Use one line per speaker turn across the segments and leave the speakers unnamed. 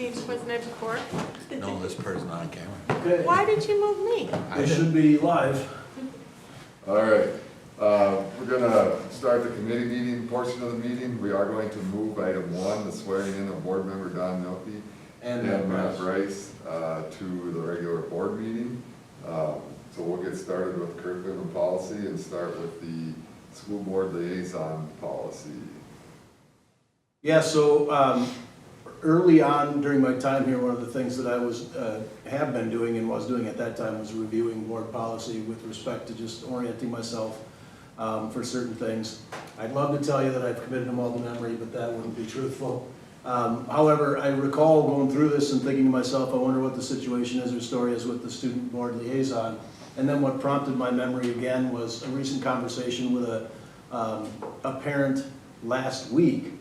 Steve, wasn't it before?
No, this person on camera.
Okay,
Why did you move me?
they should be live.
All right, we're gonna start the committee meeting portion of the meeting. We are going to move item 1, the swearing in of board member Don Milky
And
Matt Bryce to the regular board meeting. So we'll get started with curriculum and policy and start with the school board liaison policy.
Yeah, so early on during my time here, one of the things that I have been doing and was doing at that time was reviewing board policy with respect to just orienting myself for certain things. I'd love to tell you that I've committed them all to memory, but that wouldn't be truthful. However, I recall going through this and thinking to myself, I wonder what the situation is or story is with the student board liaison. And then what prompted my memory again was a recent conversation with a parent last week,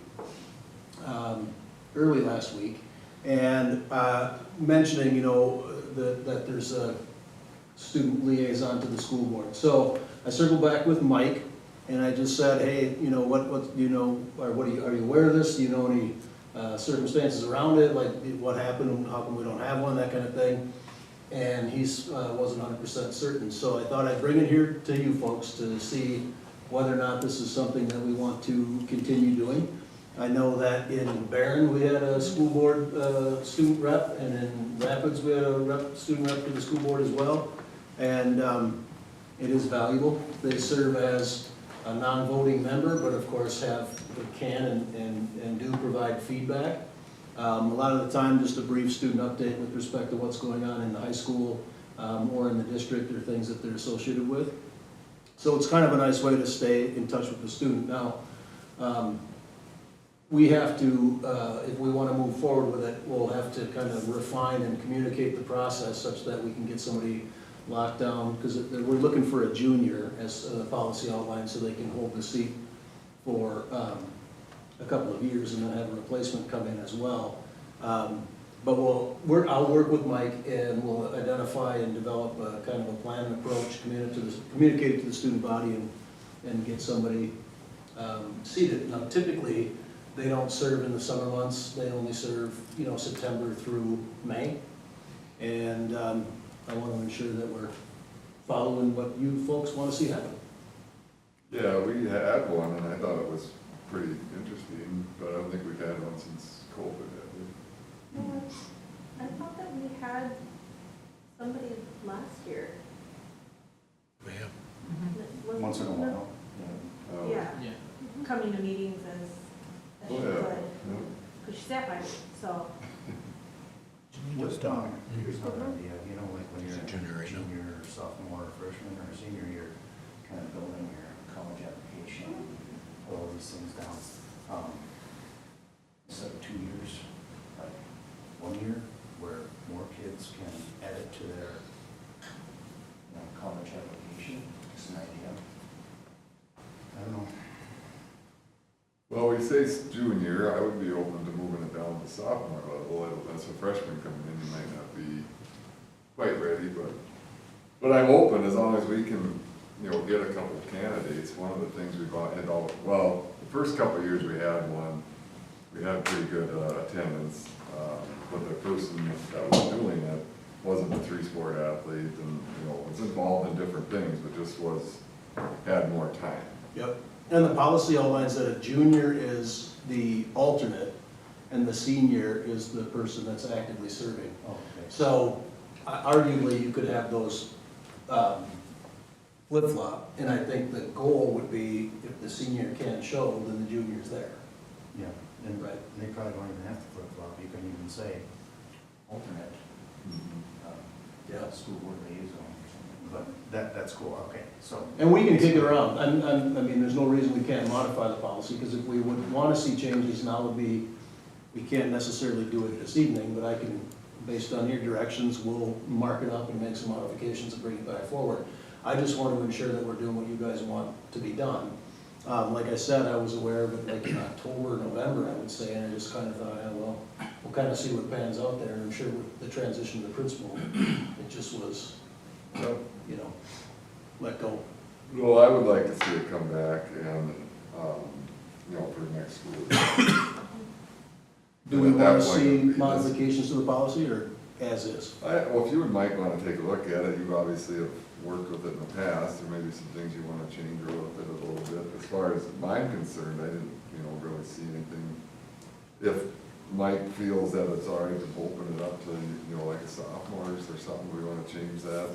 early last week, and mentioning, you know, that there's a student liaison to the school board. So I circled back with Mike, and I just said, hey, you know, what do you know, or are you aware of this? Do you know any circumstances around it, like what happened, how come we don't have one, that kind of thing? And he wasn't 100% certain. So I thought I'd bring it here to you folks to see whether or not this is something that we want to continue doing. I know that in Barron, we had a school board student rep, and in Rapids, we had a student rep for the school board as well. And it is valuable. They serve as a non-voting member, but of course can and do provide feedback. A lot of the time, just a brief student update with respect to what's going on in the high school or in the district or things that they're associated with. So it's kind of a nice way to stay in touch with the student. Now, we have to, if we want to move forward with it, we'll have to kind of refine and communicate the process such that we can get somebody locked down, because we're looking for a junior, as the policy outlines, so they can hold the seat for a couple of years and then have a replacement come in as well. But I'll work with Mike, and we'll identify and develop a kind of a plan and approach, communicate it to the student body, and get somebody seated. Now, typically, they don't serve in the summer months. They only serve, you know, September through May. And I want to ensure that we're following what you folks want to see happen.
Yeah, we had one, and I thought it was pretty interesting, but I don't think we've had one since COVID, have we?
No, I thought that we had somebody last year.
Yeah.
Wasn't
Once in a
it?
while.
Oh,
Yeah, coming to meetings as
Oh,
she
yeah.
could,
Yeah.
because she sat by me, so.
Just, here's another idea, you know, like when you're
Is it junior right now?
junior, sophomore, freshman, or senior year, kind of building your college application, put all these things down. Instead of 2 years, like 1 year, where more kids can edit to their, you know, college application, just an idea. I don't know.
Well, we say junior, I would be open to moving it down to sophomore level. That's a freshman coming in, you might not be quite ready, but I'm open as long as we can, you know, get a couple of candidates. One of the things we've had well, the first couple of years we had one, we had pretty good attendance, but the person that was doing it wasn't a 3-sport athlete, and, you know, was involved in different things, but just had more time.
Yep. And the policy outlines that a junior is the alternate, and the senior is the person that's actively serving.
Oh, okay.
So arguably, you could have those flip-flop, and I think the goal would be if the senior can't show, then the junior's there.
Yeah, and
Right.
they probably don't even have to flip-flop, you can even say alternate,
Yeah.
school board liaison or something, but that's cool, okay, so.
And we can kick it around. I mean, there's no reason we can't modify the policy, because if we would want to see changes, now would be, we can't necessarily do it this evening, but I can, based on your directions, we'll mark it up and make some modifications and bring it back forward. I just want to ensure that we're doing what you guys want to be done. Like I said, I was aware of it like in October, November, I would say, and I just kind of thought, yeah, well, we'll kind of see what pans out there. And I'm sure with the transition to the principal, it just was, you know, let go.
Well, I would like to see it come back and, you know, for next school year.
Do we
At that
want to
point,
see
it'd be
modifications to the policy, or as is?
Well, if you and Mike wanna take a look at it, you obviously have worked with it in the past, there may be some things you wanna change or look at it a little bit. As far as I'm concerned, I didn't, really see anything. If Mike feels that it's all right to open it up to, like a sophomores or something, we wanna change that,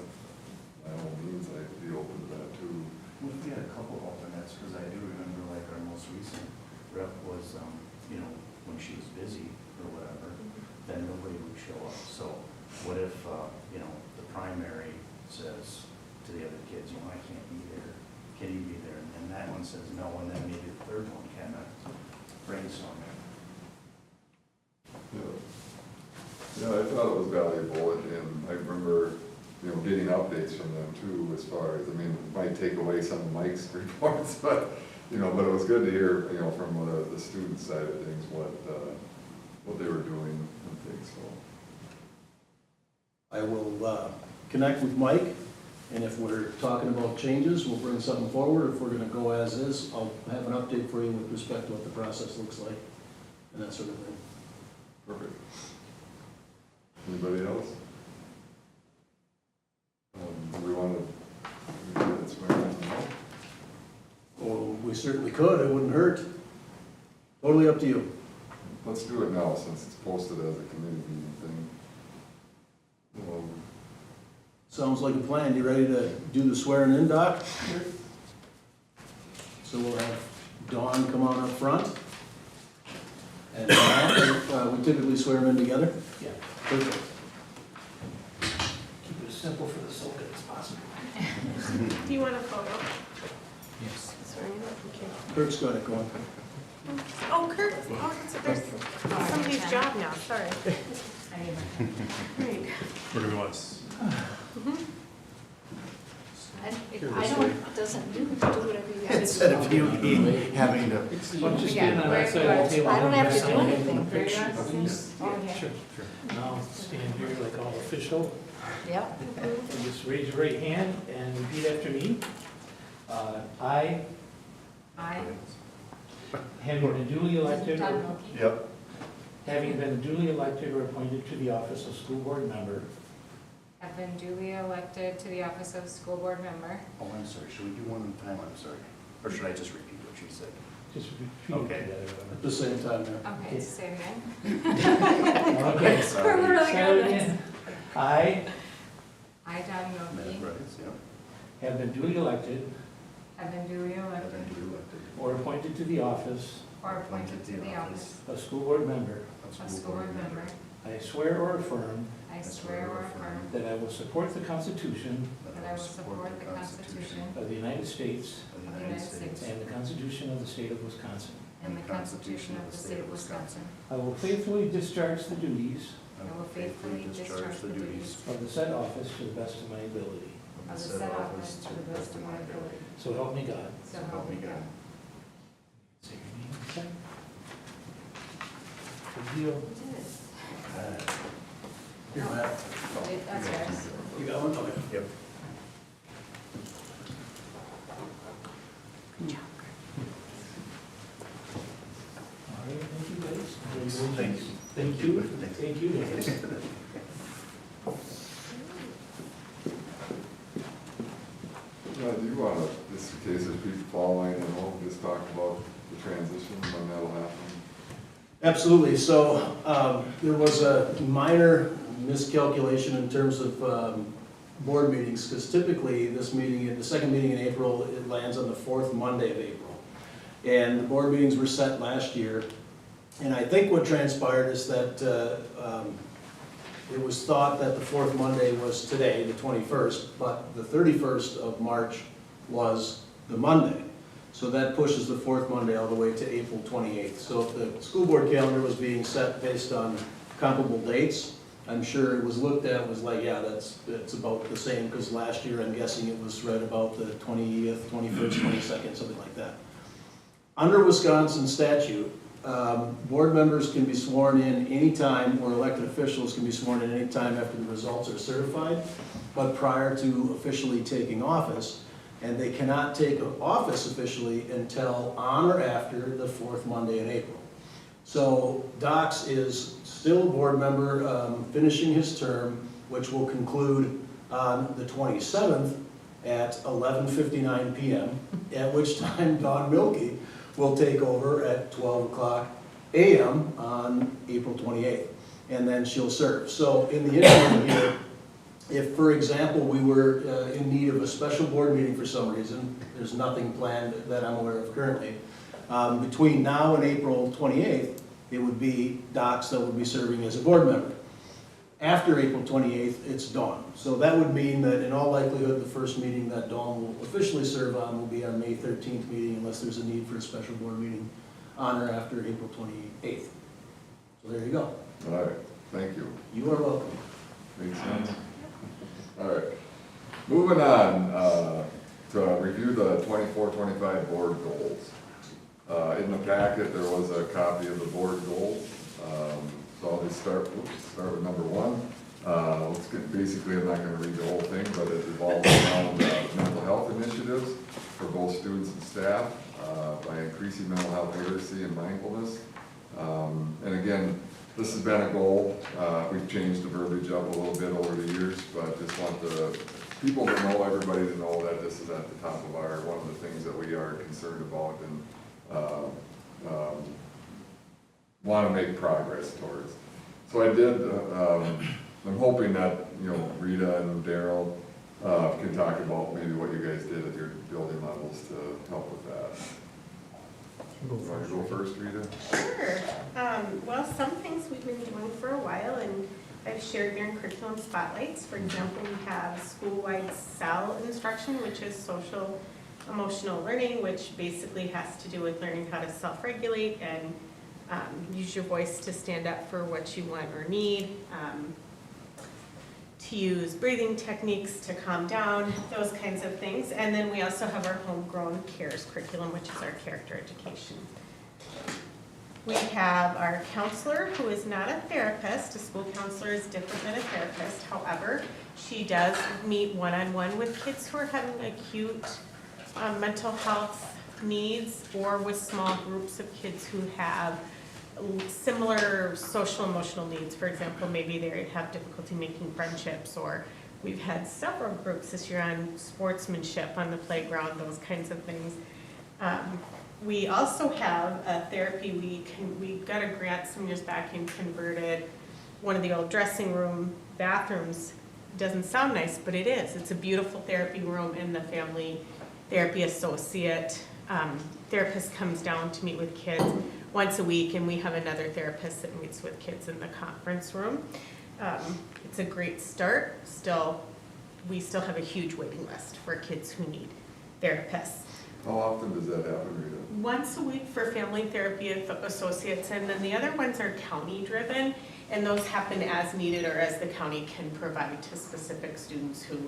by all means, I'd be open to that too.
We had a couple alternates, because I do remember like our most recent rep was, when she was busy or whatever, then nobody would show up. So what if, the primary says to the other kids, I can't be there, can you be there? And that one says no, and then maybe the third one can brainstorm it.
Yeah, I thought it was valuable, and I remember, getting updates from them too, as far as, it might take away some of Mike's reports, but, but it was good to hear, from the student side of things, what they were doing and things, so.
I will connect with Mike, and if we're talking about changes, we'll bring something forward. If we're gonna go as is, I'll have an update for you with respect to what the process looks like, and that sort of thing.
Perfect. Anybody else? Do we want to get it squared in now?
Well, we certainly could, it wouldn't hurt. Totally up to you.
Let's do it now, since it's posted as a committee meeting thing.
Sounds like a plan. You ready to do the swearing in, Doc? So we'll have Dawn come on up front. And we typically swear them in together?
Yeah.
Perfect.
Keep it as simple for the socket as possible.
Do you want a photo?
Yes.
Sorry, okay.
Kurt's got it going.
Oh, Kurt, there's somebody's job now, sorry. Great.
Where do we want us?
I don't, doesn't do whatever you guys.
Instead of you having to.
Well, just stand on that side of the table.
I don't have to do
Sign in
anything.
the picture.
Okay.
Sure. Now, stand here like all official.
Yep.
And just raise your right hand and repeat after me. I, having been duly elected,
Yep.
having been duly elected or appointed to the office of school board member,
Have been duly elected to the office of school board member.
Oh, I'm sorry, should we do one at a time? I'm sorry. Or should I just repeat what you said?
just repeat
Okay.
it together.
At the same time there.
Okay, it's the same thing.
Okay.
We're really
Start
good at
again.
this.
I
I, Don Milky,
Right, yeah.
have been duly elected
have been duly
I've
elected
been duly elected.
or appointed to the office
or appointed to the office
of school board member.
of school board member.
I swear or affirm
I swear or affirm
that I will support the Constitution
that I will support the Constitution
of the United States
of the United States
and the Constitution of the State of Wisconsin.
and the Constitution of the state of Wisconsin.
I will faithfully discharge the duties
I will faithfully discharge the duties
of the said office to the best of my ability.
of the said office to the best of my ability.
So help me God.
So help me God.
Say your name, okay? Good deal.
Here, Matt.
Wait, that's yours.
You got one? Okay.
Yep.
All right, thank you guys.
Thank you.
Thank you. Thank you. guys.
Do you want to, just in case there's people following, just talk about the transition, when that'll happen?
Absolutely. So there was a minor miscalculation in terms of board meetings, because typically this meeting, the second meeting in April, it lands on the fourth Monday of April. And the board meetings were set last year. And I think what transpired is that it was thought that the fourth Monday was today, the 21st, but the 31st of March was the Monday. So that pushes the fourth Monday all the way to April 28th. So if the school board calendar was being set based on comparable dates, I'm sure it was looked at, was like, yeah, that's about the same, because last year I'm guessing it was right about the 20th, 21st, 22nd, something like that. Under Wisconsin statute, board members can be sworn in anytime, or elected officials can be sworn in anytime after the results are certified, but prior to officially taking office. And they cannot take office officially until on or after the fourth Monday in April. So Docs is still a board member, finishing his term, which will conclude on the 27th at 11:59 PM, at which time Dawn Milky will take over at 12 o'clock AM on April 28th, and then she'll serve. So in the interim here, if, for example, we were in need of a special board meeting for some reason, there's nothing planned that I'm aware of currently, between now and April 28th, it would be Docs that would be serving as a board member. After April 28th, it's Dawn. So that would mean that in all likelihood, the first meeting that Dawn will officially serve on will be our May 13th meeting, unless there's a need for a special board meeting on or after April 28th. So there you go.
All right, thank you.
You are welcome.
Makes sense. All right, moving on, to review the 24-25 board goals. In the packet, there was a copy of the board goals. So I'll just start with number one. Let's get, basically, I'm not gonna read the whole thing, but it revolves around mental health initiatives for both students and staff, by increasing mental health literacy and mindfulness. And again, this has been a goal. We've changed the verbiage up a little bit over the years, but just want the people to know, everybody to know that this is at the top of our, one of the things that we are concerned about and want to make progress towards. So I did, I'm hoping that, you know, Rita and Daryl can talk about maybe what you guys did at your building levels to help with that. You want to go first, Rita?
Sure. Well, some things we've been doing for a while, and I've shared during curriculum spotlights. For example, we have school-wide SEL instruction, which is social emotional learning, which basically has to do with learning how to self-regulate and use your voice to stand up for what you want or need, to use breathing techniques to calm down, those kinds of things. And then we also have our homegrown CARES curriculum, which is our character education. We have our counselor, who is not a therapist. A school counselor is different than a therapist. However, she does meet one-on-one with kids who are having acute mental health needs, or with small groups of kids who have similar social emotional needs. For example, maybe they have difficulty making friendships, or we've had several groups this year on sportsmanship on the playground, those kinds of things. We also have a therapy we got a grant some years back and converted one of the old dressing room bathrooms. Doesn't sound nice, but it is. It's a beautiful therapy room, and the family therapy associate therapist comes down to meet with kids once a week, and we have another therapist that meets with kids in the conference room. It's a great start. We still have a huge waiting list for kids who need therapists.
How often does that happen, Rita?
Once a week for family therapy associates, and then the other ones are county driven, and those happen as needed or as the county can provide to specific students who,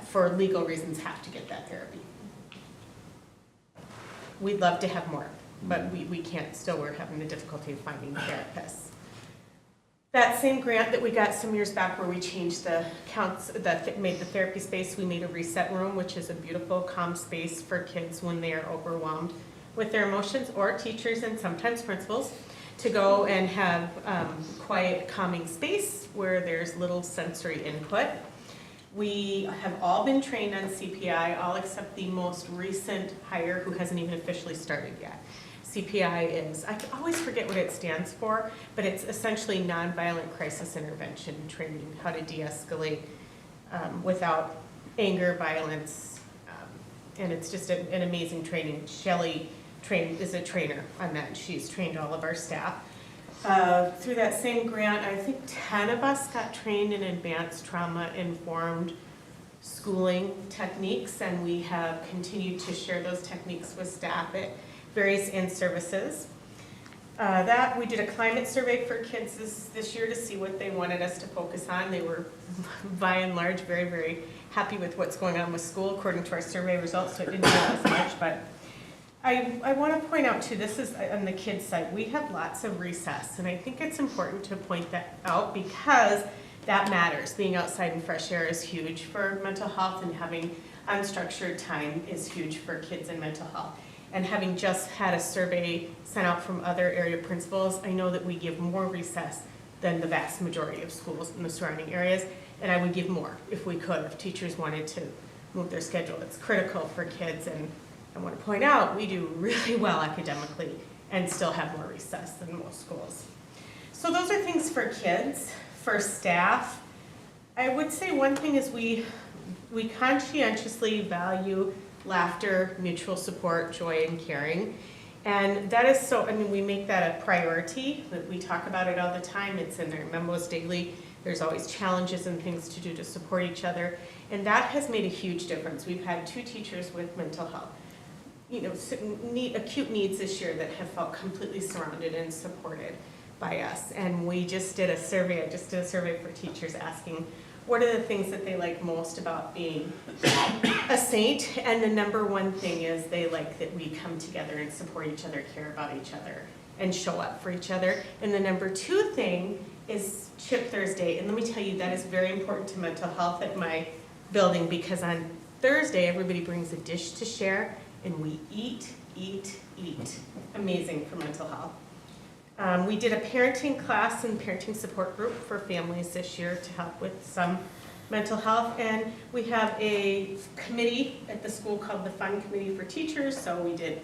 for legal reasons, have to get that therapy. We'd love to have more, but we can't still. We're having the difficulty of finding therapists. That same grant that we got some years back, where we changed the counts, that made the therapy space, we made a reset room, which is a beautiful calm space for kids when they are overwhelmed with their emotions, or teachers and sometimes principals, to go and have quiet, calming space where there's little sensory input. We have all been trained on CPI, all except the most recent hire, who hasn't even officially started yet. CPI is, I always forget what it stands for, but it's essentially nonviolent crisis intervention training, how to de-escalate without anger, violence, and it's just an amazing training. Shelley is a trainer on that. She's trained all of our staff. Through that same grant, I think 10 of us got trained in advanced trauma-informed schooling techniques, and we have continued to share those techniques with staff at various in-services. That we did a climate survey for kids this year to see what they wanted us to focus on. They were, by and large, very, very happy with what's going on with school according to our survey results, so it didn't tell us much. But I want to point out too, this is on the kids side, we have lots of recess, and I think it's important to point that out because that matters. Being outside in fresh air is huge for mental health, and having unstructured time is huge for kids and mental health. And having just had a survey sent out from other area principals, I know that we give more recess than the vast majority of schools in the surrounding areas. And I would give more if we could, if teachers wanted to move their schedule. It's critical for kids, and I want to point out, we do really well academically and still have more recess than most schools. So those are things for kids. For staff, I would say one thing is we conscientiously value laughter, mutual support, joy, and caring. And that is so, I mean, we make that a priority, that we talk about it all the time. It's in our memos daily. There's always challenges and things to do to support each other. And that has made a huge difference. We've had 2 teachers with mental health, acute needs this year that have felt completely surrounded and supported by us. And we just did a survey, I just did a survey for teachers asking, what are the things that they like most about being a saint? And the number one thing is they like that we come together and support each other, care about each other, and show up for each other. And the number 2 thing is Chip Thursday. And let me tell you, that is very important to mental health at my building, because on Thursday, everybody brings a dish to share, and we eat. Amazing for mental health. We did a parenting class and parenting support group for families this year to help with some mental health. And we have a committee at the school called the Fun Committee for Teachers. So we did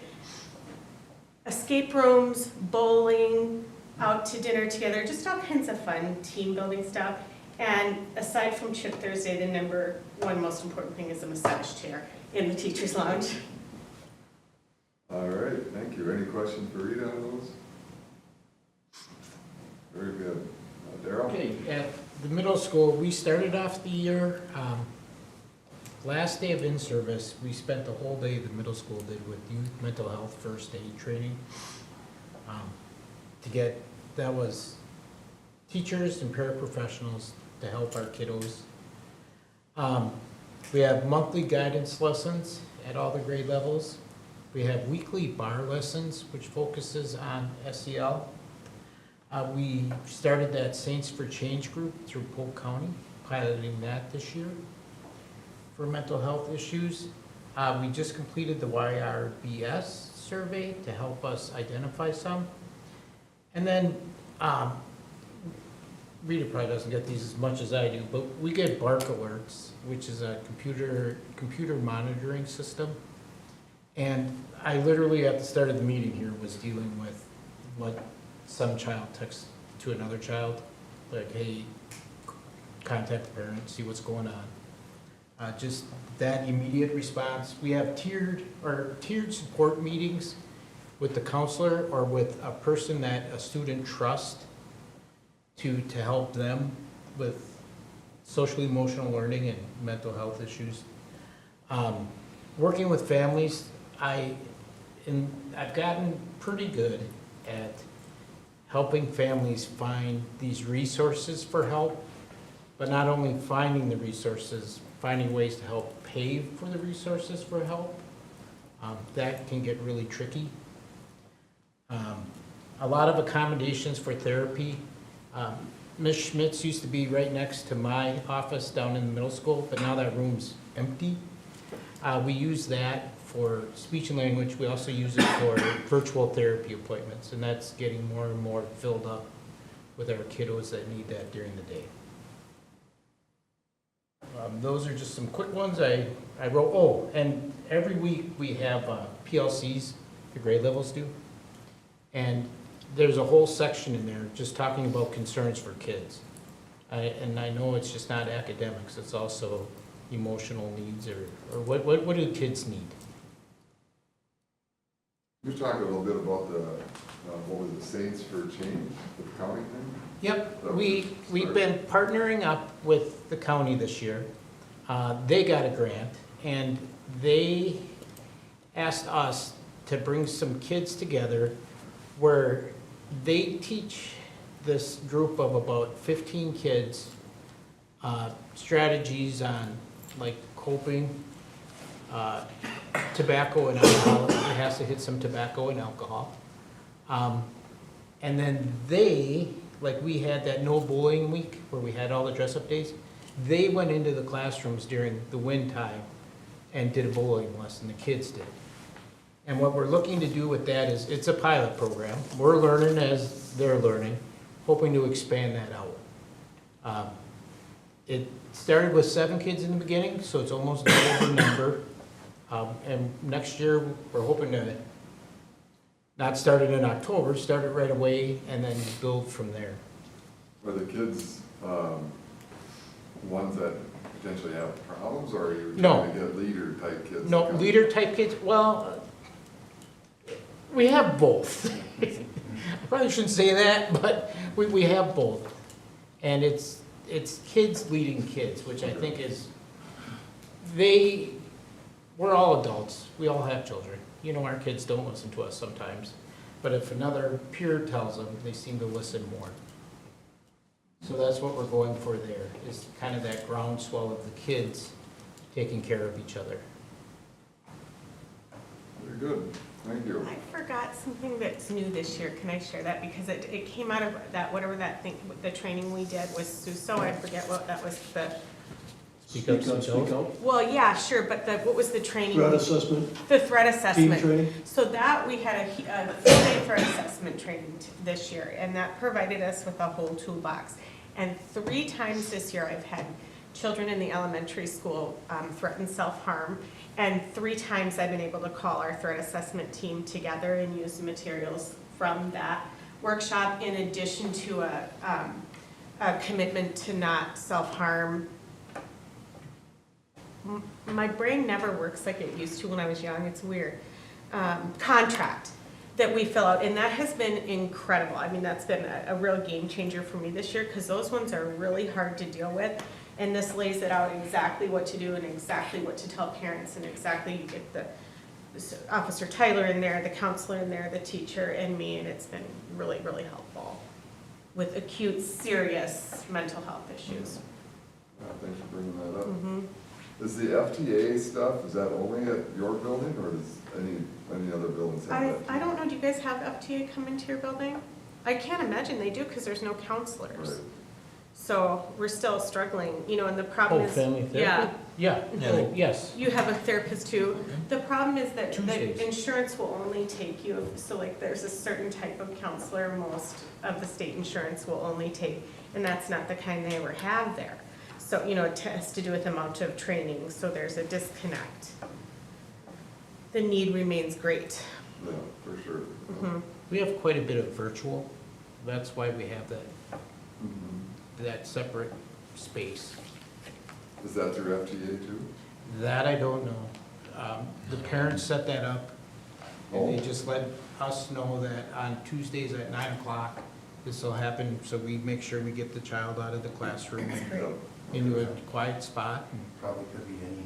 escape rooms, bowling, out to dinner together, just all kinds of fun team building stuff. And aside from Chip Thursday, the number 1 most important thing is a massage chair in the teacher's lounge.
All right, thank you. Any questions for Rita on those? Very good. Daryl?
Okay, at the middle school, we started off the year, last day of in-service, we spent the whole day, the middle school did, with youth mental health first aid training. That was teachers and paraprofessionals to help our kiddos. We have monthly guidance lessons at all the grade levels. We have weekly bar lessons, which focuses on SEL. We started that Saints for Change group through Polk County, piloting that this year for mental health issues. We just completed the YRBS survey to help us identify some. And then, Rita probably doesn't get these as much as I do, but we get BARC alerts, which is a computer monitoring system. And I literally, at the start of the meeting here, was dealing with what some child texts to another child, like, hey, contact the parent, see what's going on. Just that immediate response. We have tiered support meetings with the counselor or with a person that a student trusts to help them with social emotional learning and mental health issues. Working with families, I've gotten pretty good at helping families find these resources for help, but not only finding the resources, finding ways to help pay for the resources for help. That can get really tricky. A lot of accommodations for therapy. Ms. Schmitz used to be right next to my office down in the middle school, but now that room's empty. We use that for speech and language. We also use it for virtual therapy appointments, and that's getting more and more filled up with our kiddos that need that during the day. Those are just some quick ones I wrote. Oh, and every week we have PLCs, the grade levels do. And there's a whole section in there just talking about concerns for kids. And I know it's just not academics, it's also emotional needs or what do kids need?
You talked a little bit about the, what was it, Saints for Change, the county thing?
Yep, we've been partnering up with the county this year. They got a grant, and they asked us to bring some kids together where they teach this group of about 15 kids strategies on like coping, tobacco and alcohol. It has to hit some tobacco and alcohol. And then like we had that no bullying week where we had all the dress up days. They went into the classrooms during the wind time and did a bullying lesson, the kids did. And what we're looking to do with that is, it's a pilot program. We're learning as they're learning, hoping to expand that out. It started with 7 kids in the beginning, so it's almost double the number. And next year, we're hoping to not start it in October, start it right away, and then build from there.
Are the kids, ones that potentially have problems, or are you
No.
trying to get leader type kids? to
No,
come?
leader type kids, well, we have both. I probably shouldn't say that, but we have both. And it's kids leading kids, which I think is, we're all adults, we all have children. You know, our kids don't listen to us sometimes, but if another peer tells them, they seem to listen more. So that's what we're going for there, is kind of that groundswell of the kids taking care of each other.
Very good, thank you.
I forgot something that's new this year. Can I share that? Because it came out of that, whatever that thing, the training we did was SUSO. I forget what that was,
Speak up,
Speak out.
well, yeah, sure, but what was the training?
Threat assessment,
The threat
team
assessment.
training.
So that, we had a full-day threat assessment training this year, and that provided us with a whole toolbox. And 3 times this year, I've had children in the elementary school threaten self-harm, and 3 times I've been able to call our threat assessment team together and use the materials from that workshop, in addition to a commitment to not self-harm. My brain never works like it used to when I was young, it's weird. Contract that we fill out, and that has been incredible. I mean, that's been a real game changer for me this year, because those ones are really hard to deal with, and this lays it out exactly what to do and exactly what to tell parents, and exactly, you get the Officer Tyler in there, the counselor in there, the teacher, and me, and it's been really, really helpful with acute, serious mental health issues.
Thanks for bringing that up.
Mhm.
Is the FTA stuff, is that only at your building, or does any other buildings have that?
I don't know, do you guys have FTA come into your building? I can't imagine they do, because there's no counselors.
Right.
So we're still struggling, you know, and the problem
Oh,
is.
family
Yeah,
therapy? Yeah, oh, yes.
you have a therapist too. The problem is that
Tuesdays.
insurance will only take you, so like there's a certain type of counselor most of the state insurance will only take, and that's not the kind they ever have there. So, you know, it has to do with the amount of training, so there's a disconnect. The need remains great.
Yeah, for sure.
Mhm.
We have quite a bit of virtual, that's why we have
Mhm.
that separate space.
Is that through FTA too?
That I don't know. The parents set that up, and they just let us know that on Tuesdays at 9 o'clock, this will happen, so we make sure we get the child out of the classroom and
Yeah.
into a quiet spot.
Probably could be any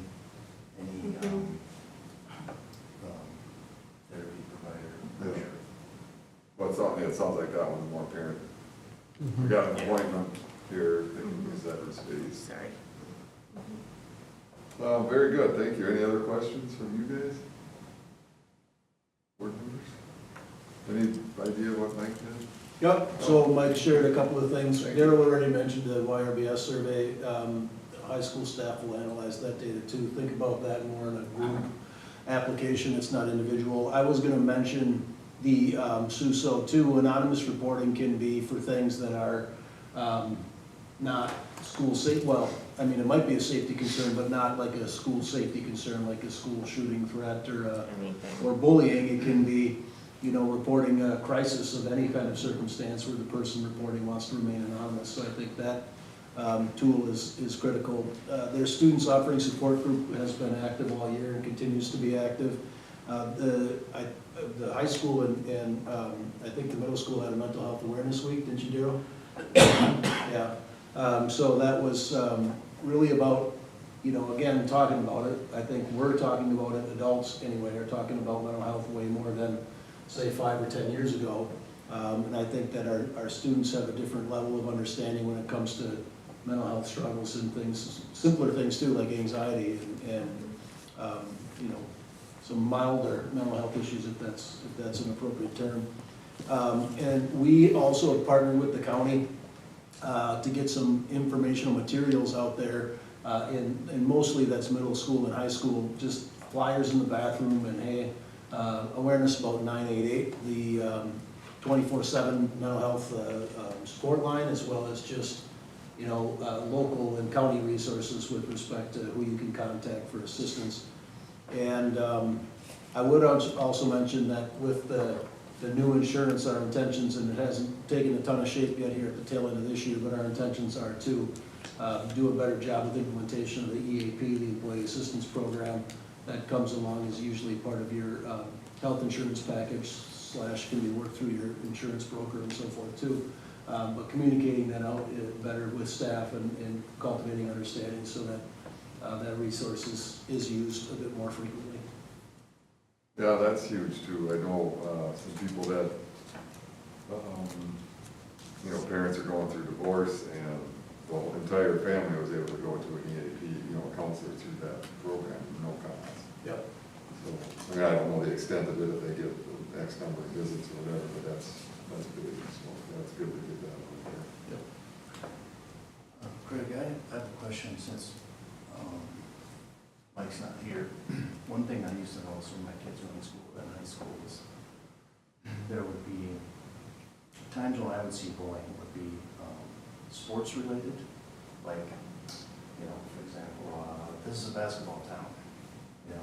therapy provider, I'm
Yeah.
sure.
Well, it sounds like that one's more apparent. We got an appointment here, they can use that as space.
Sorry.
Very good, thank you. Any other questions from you guys? Board members? Any idea what Mike did?
Yep, so Mike shared a couple of things. Daryl already mentioned the YRBS survey. High school staff will analyze that data too. Think about that more in a group application, it's not individual. I was gonna mention the SUSO too. Anonymous reporting can be for things that are not school safe, well, I mean, it might be a safety concern, but not like a school safety concern, like a school shooting threat or bullying. It can be, you know, reporting a crisis of any kind of circumstance where the person reporting wants to remain anonymous. So I think that tool is critical. Their Students Offering Support Group has been active all year and continues to be active. The high school and I think the middle school had a mental health awareness week, didn't you, Daryl? Yeah. So that was really about, you know, again, talking about it. I think we're talking about it, adults anyway, are talking about mental health way more than, say, 5 or 10 years ago. And I think that our students have a different level of understanding when it comes to mental health struggles and things, simpler things too, like anxiety and you know, some milder mental health issues, if that's an appropriate term. And we also have partnered with the county to get some informational materials out there, and mostly that's middle school and high school, just flyers in the bathroom and hey, awareness about 988, the 24/7 mental health support line, as well as just, local and county resources with respect to who you can contact for assistance. And I would also mention that with the new insurance, our intentions, and it hasn't taken a ton of shape yet here at the tail end of this year, but our intentions are to do a better job with implementation of the EAP, the Employee Assistance Program. That comes along as usually part of your health insurance package / can be worked through your insurance broker and so forth too. But communicating that out better with staff and cultivating understanding so that that resource is used a bit more frequently.
Yeah, that's huge too. I know some people that, parents are going through divorce and the whole entire family was able to go to an EAP, counselor through that program, no cost.
Yep.
So, I don't know the extent of it, if they get X number of visits or whatever, but that's big. So that's good to get that out there.
Craig, I have a question since Mike's not here. One thing I used to notice when my kids were in school, in high school, was there would be times when I would see bullying would be sports related, like, for example, this is a basketball town, and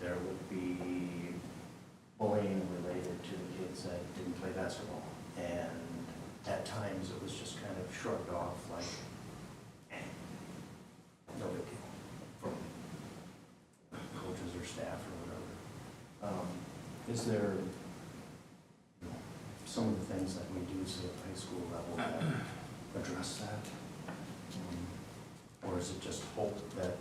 there would be bullying related to the kids that didn't play basketball, and at times it was just kind of shrugged off like, no big deal from coaches or staff or whatever. Is there some of the things that we do say at high school level that address that? Or is it just hope that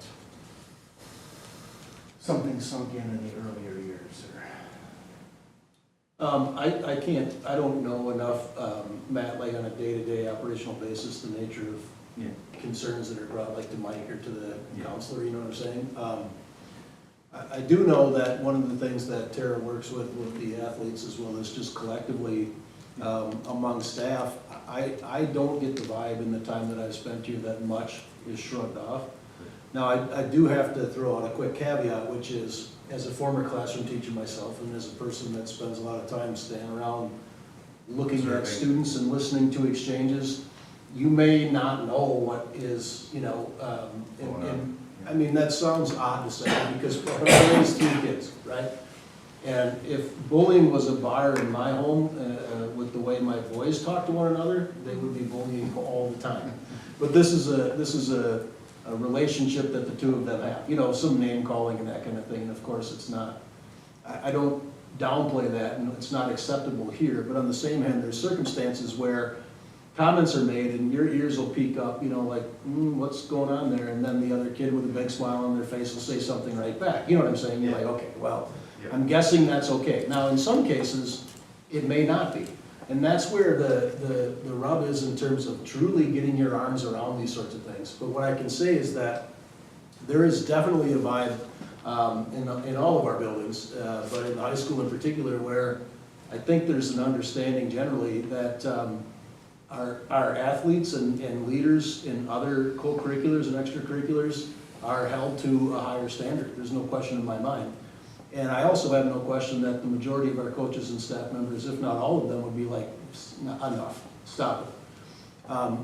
something sunk in the earlier years?
I don't know enough, Matt, like on a day-to-day operational basis, the nature of concerns that are brought like to Mike or to the counselor, you know what I'm saying? I do know that one of the things that Tara works with the athletes as well as just collectively among staff, I don't get the vibe in the time that I've spent here that much is shrugged off. Now, I do have to throw out a quick caveat, which is, as a former classroom teacher myself and as a person that spends a lot of time standing around looking at students and listening to exchanges, you may not know what is, I mean, that sounds odd to say because I raised 3 kids, right? And if bullying was a bar in my home, with the way my boys talk to one another, they would be bullying all the time. But this is a relationship that the two of them have, some name calling and that kind of thing. And of course, it's not. I don't downplay that, and it's not acceptable here. But on the same hand, there's circumstances where comments are made and your ears will peak up, like, what's going on there? And then the other kid with a big smile on their face will say something right back. You know what I'm saying? You're like, okay, well, I'm guessing that's okay. Now, in some cases, it may not be. And that's where the rub is in terms of truly getting your arms around these sorts of things. But what I can say is that there is definitely a vibe in all of our buildings, but in high school in particular, where I think there's an understanding generally that our athletes and leaders in other co-curriculars and extracurriculars are held to a higher standard. There's no question in my mind. And I also have no question that the majority of our coaches and staff members, if not all of them, would be like, enough, stop it.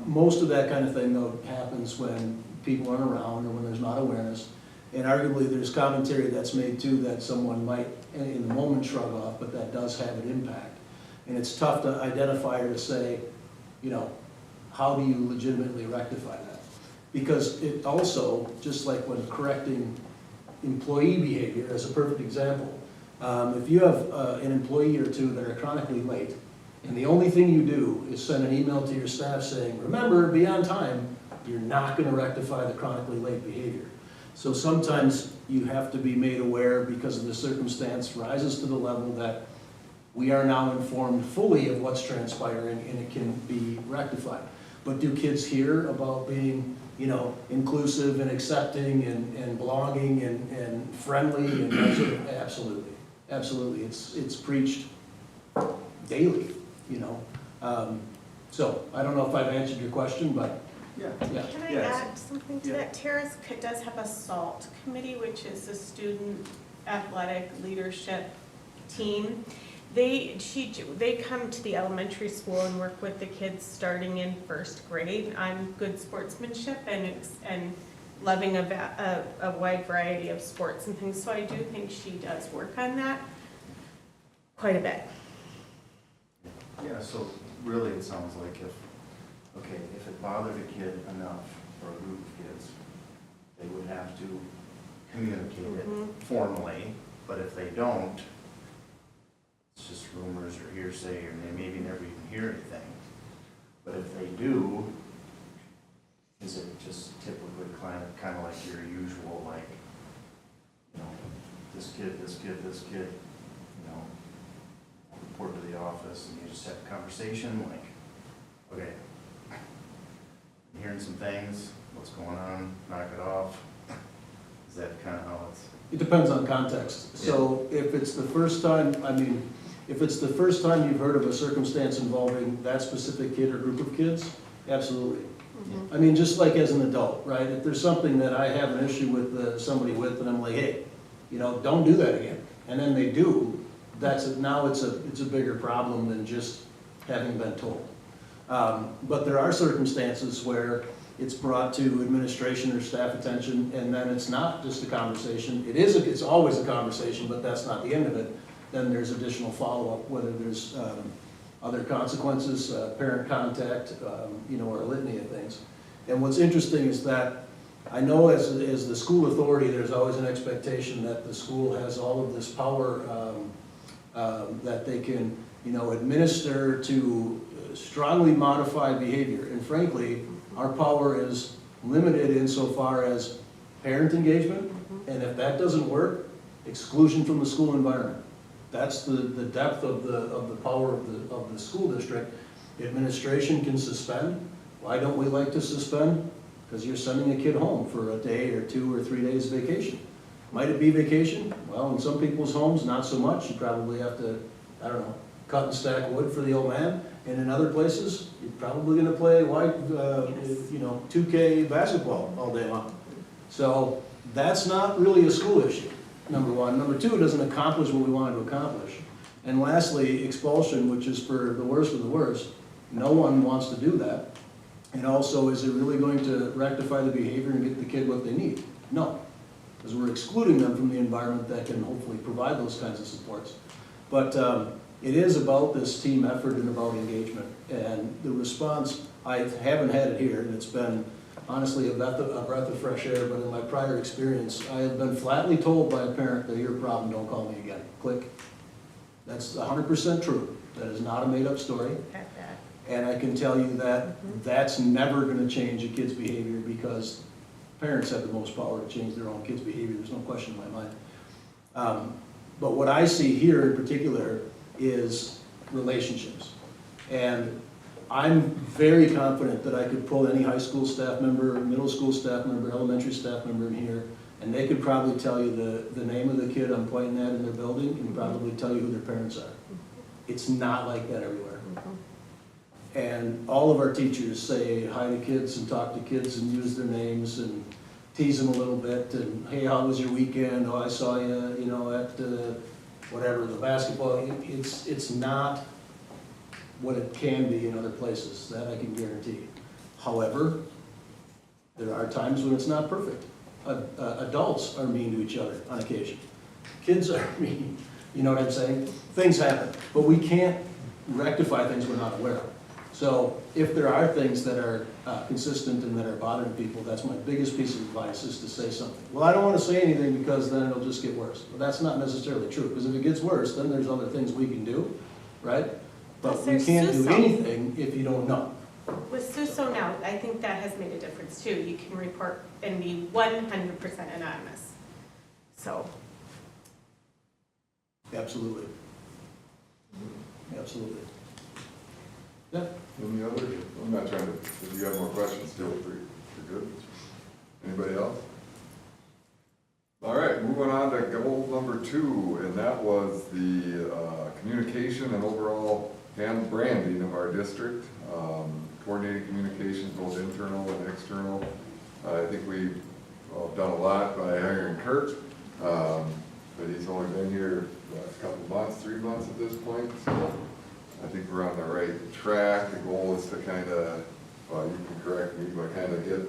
Most of that kind of thing, though, happens when people aren't around or when there's not awareness. And arguably, there's commentary that's made, too, that someone might, in the moment, shrug off, but that does have an impact. And it's tough to identify or to say, how do you legitimately rectify that? Because it also, just like when correcting employee behavior, as a perfect example, if you have an employee or two that are chronically late, and the only thing you do is send an email to your staff saying, remember, be on time, you're not going to rectify the chronically late behavior. So sometimes you have to be made aware because of the circumstance rises to the level that we are now informed fully of what's transpiring and it can be rectified. But do kids hear about being, inclusive and accepting and belonging and friendly and absolutely, absolutely. It's preached daily, So I don't know if I've answered your question, but yeah.
Can I add something to that? Terrace does have a SALT committee, which is a student athletic leadership team. They come to the elementary school and work with the kids starting in first grade on good sportsmanship and loving a wide variety of sports and things. So I do think she does work on that quite a bit.
Yeah, so really it sounds like if it bothered a kid enough or a group of kids, they would have to communicate it formally, but if they don't, it's just rumors or hearsay, or they maybe never even hear anything. But if they do, is it just typically kind of like your usual, like, you know, this kid, you know, report to the office, and you just have a conversation, like, okay, I'm hearing some things, what's going on, knock it off? Is that kind of how it's?
It depends on context. So if it's the first time, if it's the first time you've heard of a circumstance involving that specific kid or group of kids, absolutely. I mean, just like as an adult, right? If there's something that I have an issue with somebody with, and I'm like, hey, you know, don't do that again. And then they do, now it's a bigger problem than just having been told. But there are circumstances where it's brought to administration or staff attention, and then it's not just a conversation. It's always a conversation, but that's not the end of it. Then there's additional follow-up, whether there's other consequences, parent contact, you know, or a litany of things. And what's interesting is that I know as the school authority, there's always an expectation that the school has all of this power that they can, you know, administer to strongly modify behavior. And frankly, our power is limited insofar as parent engagement, and if that doesn't work, exclusion from the school environment. That's the depth of the power of the school district. Administration can suspend. Why don't we like to suspend? Because you're sending a kid home for a day or 2 or 3 days vacation. Might it be vacation? Well, in some people's homes, not so much. You probably have to, I don't know, cut and stack wood for the old man. And in other places, you're probably going to play you know, 2K basketball all day long. So that's not really a school issue, number one. Number two, it doesn't accomplish what we wanted to accomplish. And lastly, expulsion, which is for the worst of the worst. No one wants to do that. And also, is it really going to rectify the behavior and get the kid what they need? No, because we're excluding them from the environment that can hopefully provide those kinds of supports. But it is about this team effort and about engagement. And the response, I haven't had it here, and it's been honestly a breath of fresh air, but in my prior experience, I have been flatly told by a parent that you're a problem, don't call me again. Click. That's 100% true. That is not a made-up story. And I can tell you that that's never going to change a kid's behavior, because parents have the most power to change their own kids' behavior. There's no question in my mind. But what I see here in particular is relationships. And I'm very confident that I could pull any high school staff member, middle school staff member, elementary staff member in here, and they could probably tell you the name of the kid I'm pointing at in their building, and probably tell you who their parents are. It's not like that everywhere. And all of our teachers say hi to kids and talk to kids and use their names and tease them a little bit, and hey, how was your weekend? Oh, I saw you, you know, at whatever, the basketball. It's not what it can be in other places, that I can guarantee. However, there are times when it's not perfect. Adults are mean to each other on occasion. Kids are mean, you know what I'm saying? Things happen, but we can't rectify things we're not aware of. So if there are things that are consistent and that are bothering people, that's my biggest piece of advice, is to say something. Well, I don't want to say anything because then it'll just get worse. Well, that's not necessarily true, because if it gets worse, then there's other things we can do, right? But we can't do anything if you don't know.
With SUSO now, I think that has made a difference too. You can report and be 100% anonymous. So.
Absolutely. Absolutely. Yeah.
Any other? I'm not trying to, if you have more questions, feel free. You're good. Anybody else? All right, moving on to goal number 2, and that was the communication and overall branding of our district. Coordinating communications, both internal and external. I think we've done a lot by hiring Kurt, but he's he's only been here the last couple of months, 3 months at this point, so I think we're on the right track. The goal is to kind of, you can correct me, but kind of get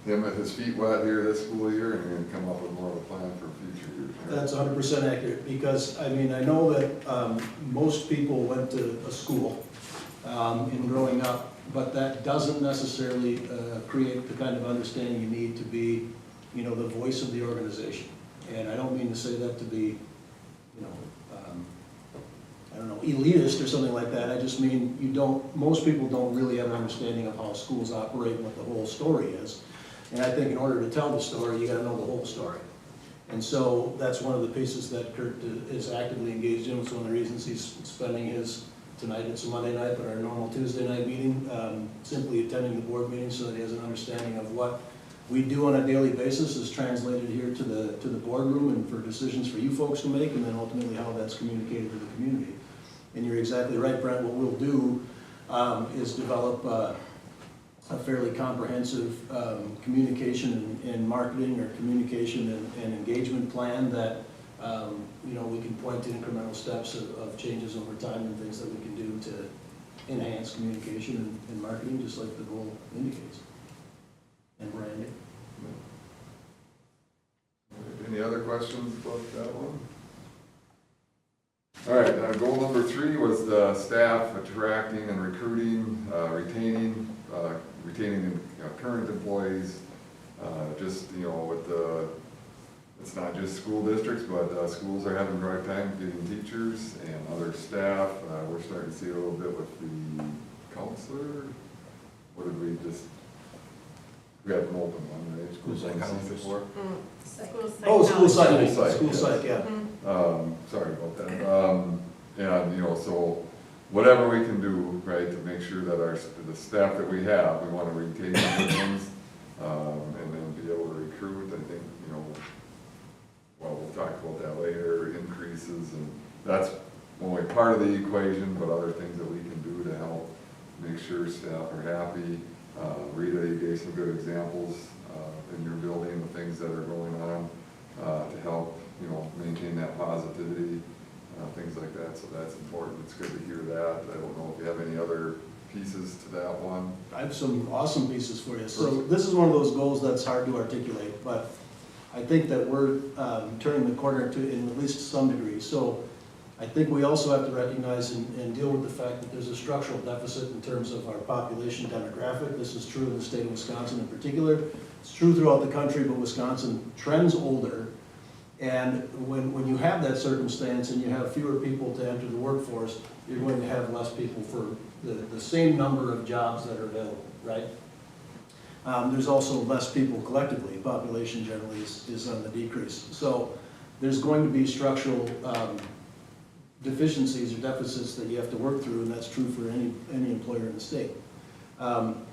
him at his feet wet here this school year and then come up with more of a plan for future years.
That's 100% accurate, because, I mean, I know that most people went to a school in growing up, but that doesn't necessarily create the kind of understanding you need to be, you know, the voice of the organization. And I don't mean to say that to be, you know, I don't know, elitist or something like that. I just mean most people don't really have an understanding of how schools operate and what the whole story is. And I think in order to tell the story, you gotta know the whole story. And so that's one of the pieces that Kurt is actively engaged in. It's one of the reasons he's spending tonight it's a Monday night, but our normal Tuesday night meeting, simply attending the board meeting so that he has an understanding of what we do on a daily basis is translated here to the boardroom and for decisions for you folks to make, and then ultimately how that's communicated to the community. And you're exactly right, Brent. What we'll do is develop a fairly comprehensive communication and marketing or communication and engagement plan that you know, we can point to incremental steps of changes over time and things that we can do to enhance communication and marketing, just like the goal indicates. And branding.
Any other questions about that one? All right, goal number 3 was the staff attracting and recruiting, retaining current employees. Just, you know, with it's not just school districts, but schools are having a hard time getting teachers and other staff. We're starting to see a little bit with the counselor. What did we just? We have an open one, right? School psychology support.
School psych.
School psych,
yeah.
Sorry about that. And, you know, so whatever we can do, right, to make sure that the staff that we have, we want to retain them, and then be able to recruit. I think, you know, well, we'll talk about that later, increases, and that's only part of the equation, but other things that we can do to help make sure staff are happy. Rita, you gave some good examples in your building, the things that are going on to help, you know, maintain that positivity, things like that. So that's important. It's good to hear that. I don't know if you have any other pieces to that one.
I have some awesome pieces for you. So this is one of those goals that's hard to articulate, but I think that we're turning the corner to in at least some degree. So I think we also have to recognize and deal with the fact that there's a structural deficit in terms of our population demographic. This is true in the state of Wisconsin in particular. It's true throughout the country, but Wisconsin trends older. And when you have that circumstance and you have fewer people to enter the workforce, you're going to have less people for the same number of jobs that are available, right? There's also less people collectively. Population generally is on the decrease. So there's going to be structural deficiencies or deficits that you have to work through, and that's true for any employer in the state.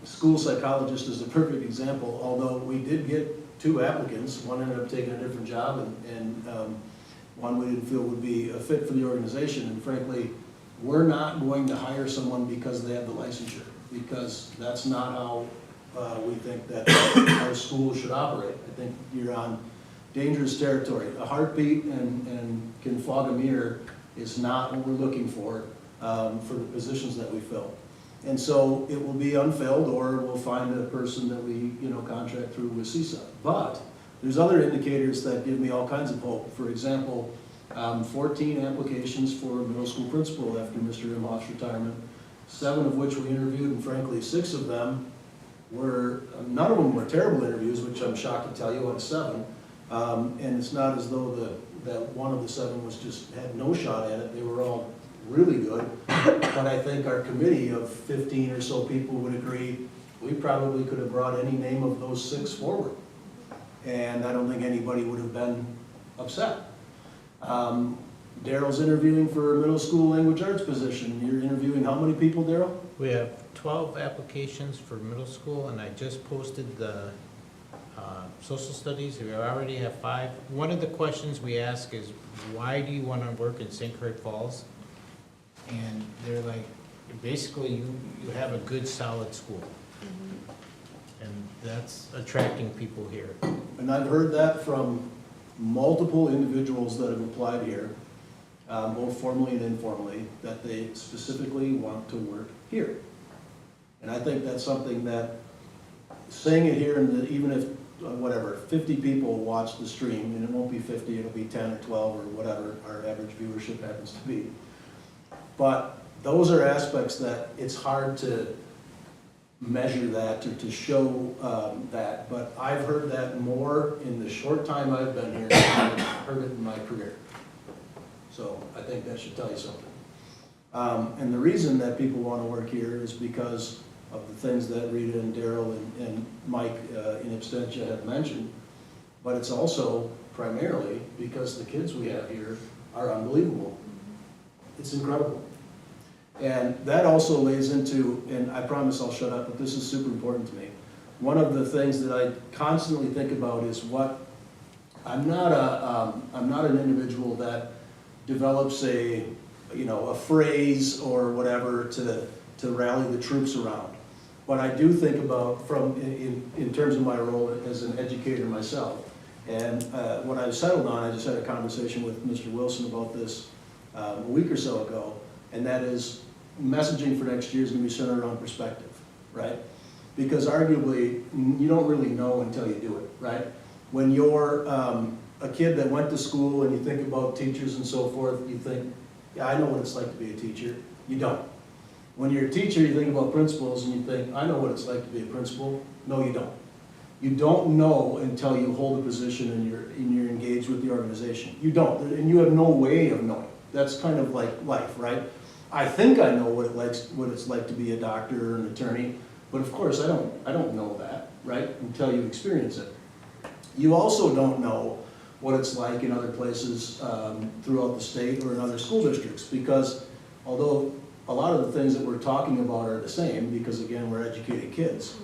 School psychologist is a perfect example, although we did get 2 applicants. One ended up taking a different job, and one we didn't feel would be a fit for the organization. And frankly, we're not going to hire someone because they have the licensure, because that's not how we think that our school should operate. I think you're on dangerous territory. A heartbeat and can fog a mirror is not what we're looking for the positions that we fill. And so it will be unfilled, or we'll find a person that we, you know, contract through with CISA. But there's other indicators that give me all kinds of hope. For example, 14 applications for middle school principal after Mr. Imhoff's retirement, 7 of which we interviewed, and frankly, 6 of them were, none of them were terrible interviews, which I'm shocked to tell you out of 7. And it's not as though that one of the 7 had no shot at it. They were all really good. But I think our committee of 15 or so people would agree we probably could have brought any name of those 6 forward. And I don't think anybody would have been upset. Daryl's interviewing for a middle school language arts position. You're interviewing how many people, Daryl?
We have 12 applications for middle school, and I just posted the social studies. We already have 5. One of the questions we ask is, why do you want to work in St. Croix Falls? And they're like, basically, you have a good, solid school. And that's attracting people here.
And I've heard that from multiple individuals that have applied here, both formally and informally, that they specifically want to work here. And I think that's something that, saying it here, and even if, whatever, 50 people watch the stream, and it won't be 50, it'll be 10 or 12 or whatever our average viewership happens to be. But those are aspects that it's hard to measure that, or to show that, but I've heard that more in the short time I've been here than I've heard it in my career. So I think that should tell you something. And the reason that people want to work here is because of the things that Rita and Daryl and Mike in absentia have mentioned, but it's also primarily because the kids we have here are unbelievable. It's incredible. And that also lays into, and I promise I'll shut up, but this is super important to me. One of the things that I constantly think about is I'm not an individual that develops a phrase or whatever to rally the troops around. But I do think about in terms of my role as an educator myself. And what I've settled on, I just had a conversation with Mr. Wilson about this a week or so ago, and that is messaging for next year is going to be centered around perspective, right? Because arguably, you don't really know until you do it, right? When you're a kid that went to school and you think about teachers and so forth, you think, yeah, I know what it's like to be a teacher. You don't. When you're a teacher, you think about principals and you think, I know what it's like to be a principal. No, you don't. You don't know until you hold a position and you're engaged with the organization. You don't, and you have no way of knowing. That's kind of like life, right? I think I know what it's like to be a doctor or an attorney, but of course I don't know that, right? Until you experience it. You also don't know what it's like in other places throughout the state or in other school districts, because although a lot of the things that we're talking about are the same, because again, we're educating kids,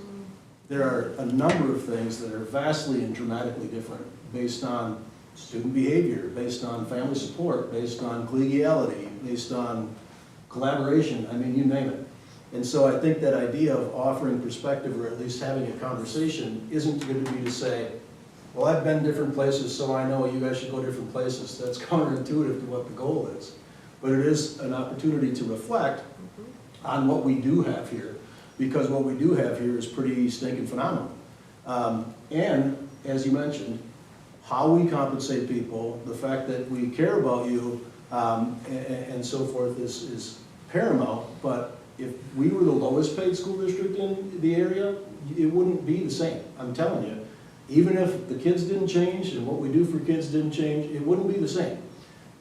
there are a number of things that are vastly and dramatically different based on student behavior, based on family support, based on collegiality, based on collaboration, I mean, you name it. And so I think that idea of offering perspective, or at least having a conversation, isn't going to be to say, well, I've been different places, so I know you guys should go different places. That's counterintuitive to what the goal is. But it is an opportunity to reflect on what we do have here, because what we do have here is pretty stinking phenomenal. And, as you mentioned, how we compensate people, the fact that we care about you, and so forth is paramount. But if we were the lowest paid school district in the area, it wouldn't be the same. I'm telling you, even if the kids didn't change and what we do for kids didn't change, it wouldn't be the same.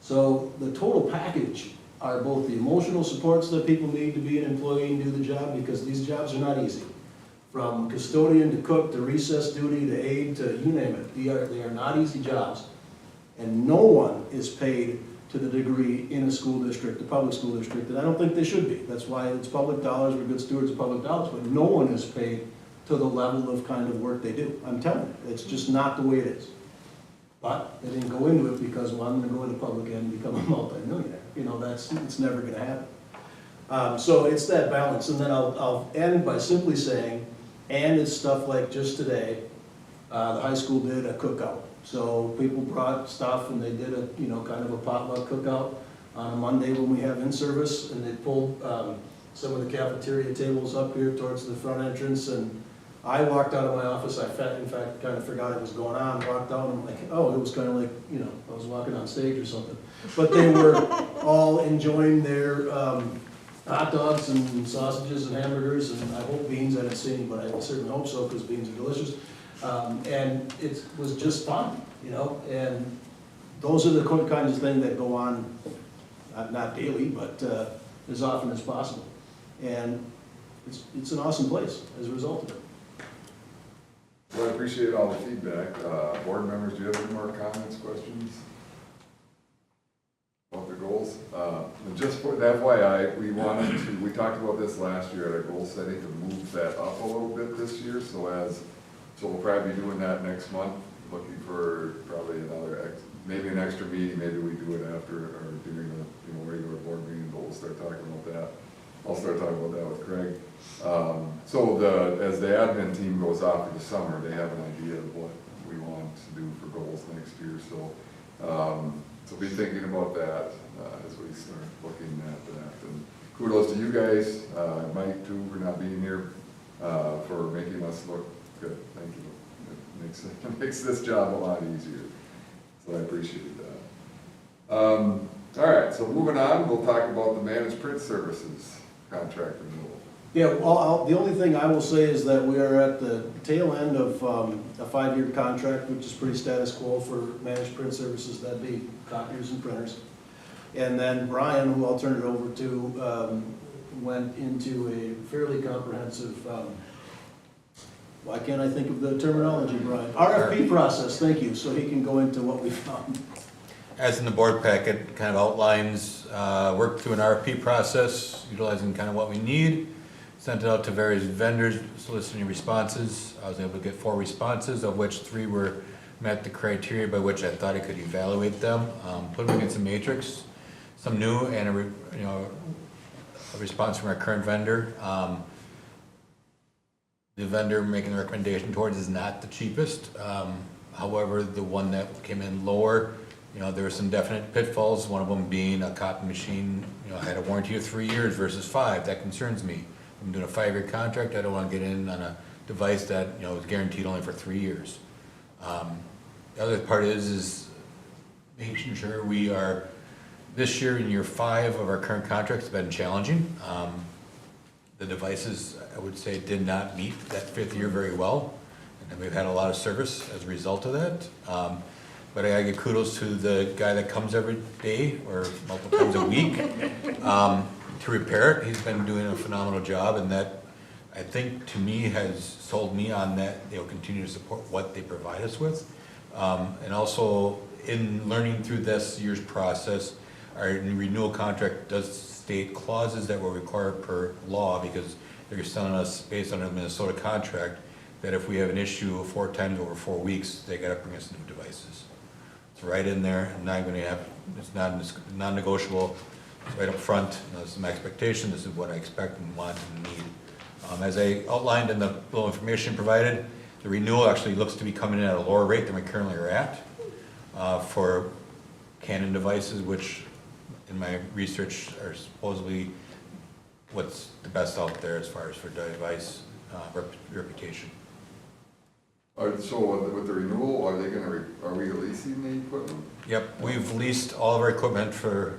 So the total package are both the emotional supports that people need to be an employee and do the job, because these jobs are not easy. From custodian to cook to recess duty to aide to you name it, they are not easy jobs. And no one is paid to the degree in a school district, a public school district, and I don't think they should be. That's why it's public dollars, we're good stewards of public dollars, but no one is paid to the level of kind of work they do. I'm telling you, it's just not the way it is. But they didn't go into it because, well, I'm gonna go into public and become a multimillionaire. It's never gonna happen. So it's that balance, and then I'll end by simply saying, and it's stuff like just today, the high school did a cookout. So people brought stuff and they did a, kind of a potluck cookout on a Monday when we have in-service, and they pulled some of the cafeteria tables up here towards the front entrance, and I walked out of my office, in fact, kind of forgot it was going on, walked out, and I'm like, oh, it was kind of like, I was walking on stage or something. But they were all enjoying their hot dogs and sausages and hamburgers, and I hope beans. I didn't see any, but I certainly hope so, because beans are delicious. And it was just fun, and those are the kinds of things that go on, not daily, but as often as possible. And it's an awesome place as a result of it.
Well, I appreciate all the feedback. Board members, do you have any more comments, questions about the goals? And just for the FYI, we talked about this last year at our goal setting, to move that up a little bit this year. So we'll probably be doing that next month, looking for probably maybe an extra meeting. Maybe we do it after or during the regular board meeting, but we'll start talking about that. I'll start talking about that with Craig. So as the admin team goes off for the summer, they have an idea of what we want want to do for goals next year, so, so be thinking about that, as we start looking at that. And kudos to you guys, Mike too, for not being here, for making us look good, thank you. It makes this job a lot easier, so I appreciate that. All right, so moving on, we'll talk about the managed print services contract renewal.
Yeah, the only thing I will say is that we are at the tail end of a 5-year contract, which is pretty status quo for managed print services, that'd be copiers and printers. And then Brian, who I'll turn it over to, went into a fairly comprehensive, why can't I think of the terminology, Brian? RFP process, thank you, so he can go into what we found.
As in the board packet, kind of outlines, work through an RFP process, utilizing kind of what we need. Sent it out to various vendors, soliciting responses. I was able to get 4 responses, of which 3 were met the criteria by which I thought I could evaluate them. Put them against a matrix, some new and a response from our current vendor. The vendor making the recommendation towards is not the cheapest. However, the one that came in lower, there were some definite pitfalls. One of them being a copy machine, had a warranty of 3 years versus 5. That concerns me. I'm doing a 5-year contract. I don't want to get in on a device that is guaranteed only for 3 years. The other part is making sure we are this year in year 5 of our current contracts have been challenging. The devices, I would say, did not meet that 5th year very well, and we've had a lot of service as a result of that. But I gotta give kudos to the guy that comes every day or multiple times a week to repair it. He's been doing a phenomenal job, and that, I think, to me, has sold me on that they'll continue to support what they provide us with. And also, in learning through this year's process, our renewal contract does state clauses that will require per law, because they're telling us, based on a Minnesota contract, that if we have an issue 4 times over 4 weeks, they gotta bring us new devices. It's right in there. I'm not gonna have, it's non-negotiable. It's right up front. This is my expectation. This is what I expect and want and need. As I outlined in the little information provided, the renewal actually looks to be coming in at a lower rate than we currently are at for Canon devices, which in my research are supposedly what's the best out there as far as for device reputation.
So with the renewal, are we leasing the equipment?
Yep, we've leased all of our equipment for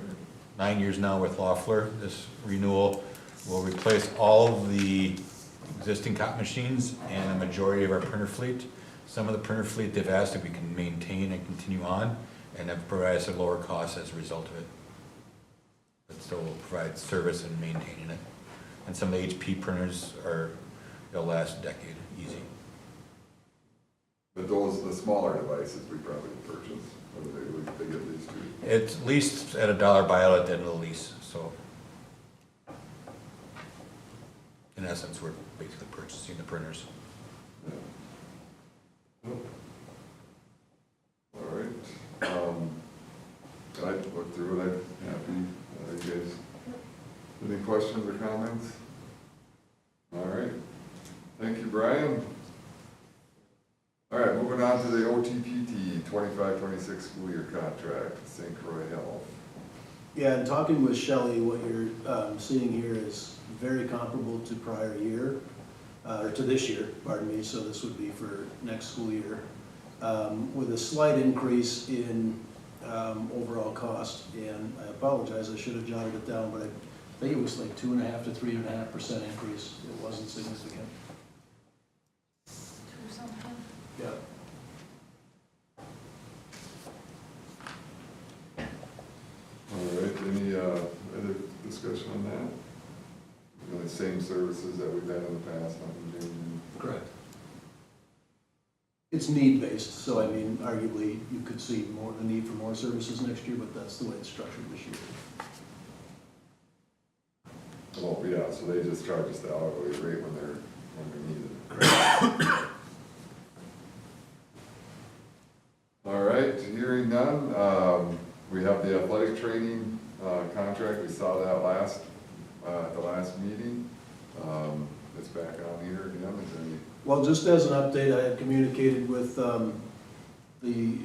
9 years now with Loeffler. This renewal will replace all of the existing copy machines and a majority of our printer fleet. Some of the printer fleet they've asked if we can maintain and continue on, and have provided us a lower cost as a result of it. But still will provide service and maintaining it. And some of the HP printers they'll last a decade, easy.
But the smaller devices we probably purchase, or they get leased too?
It's leased at $1 buyout at the end of the lease, so. In essence, we're basically purchasing the printers.
Yeah. All right. I looked through it. I'm happy. You guys, any questions or comments? All right. Thank you, Brian. All right, moving on to the OTPT 25-26 school year contract, St. Croix Health.
Yeah, and talking with Shelley, what you're seeing here is very comparable to prior year, or to this year, pardon me, so this would be for next school year, with a slight increase in overall cost. And I apologize, I should have jotted it down, but I think it was like 2.5% to 3.5% increase. It wasn't significant. Yeah.
All right, any other discussion on that? The same services that we've had in the past, nothing changing?
Correct. It's need-based, so I mean, arguably, you could see the need for more services next year, but that's the way it's structured this year.
Well, yeah, so they just charge us the hourly rate when we need it. All right, hearing none, we have the athletic training contract. We saw that at the last meeting. It's back on here again. Is there any?
Well, just as an update, I had communicated with the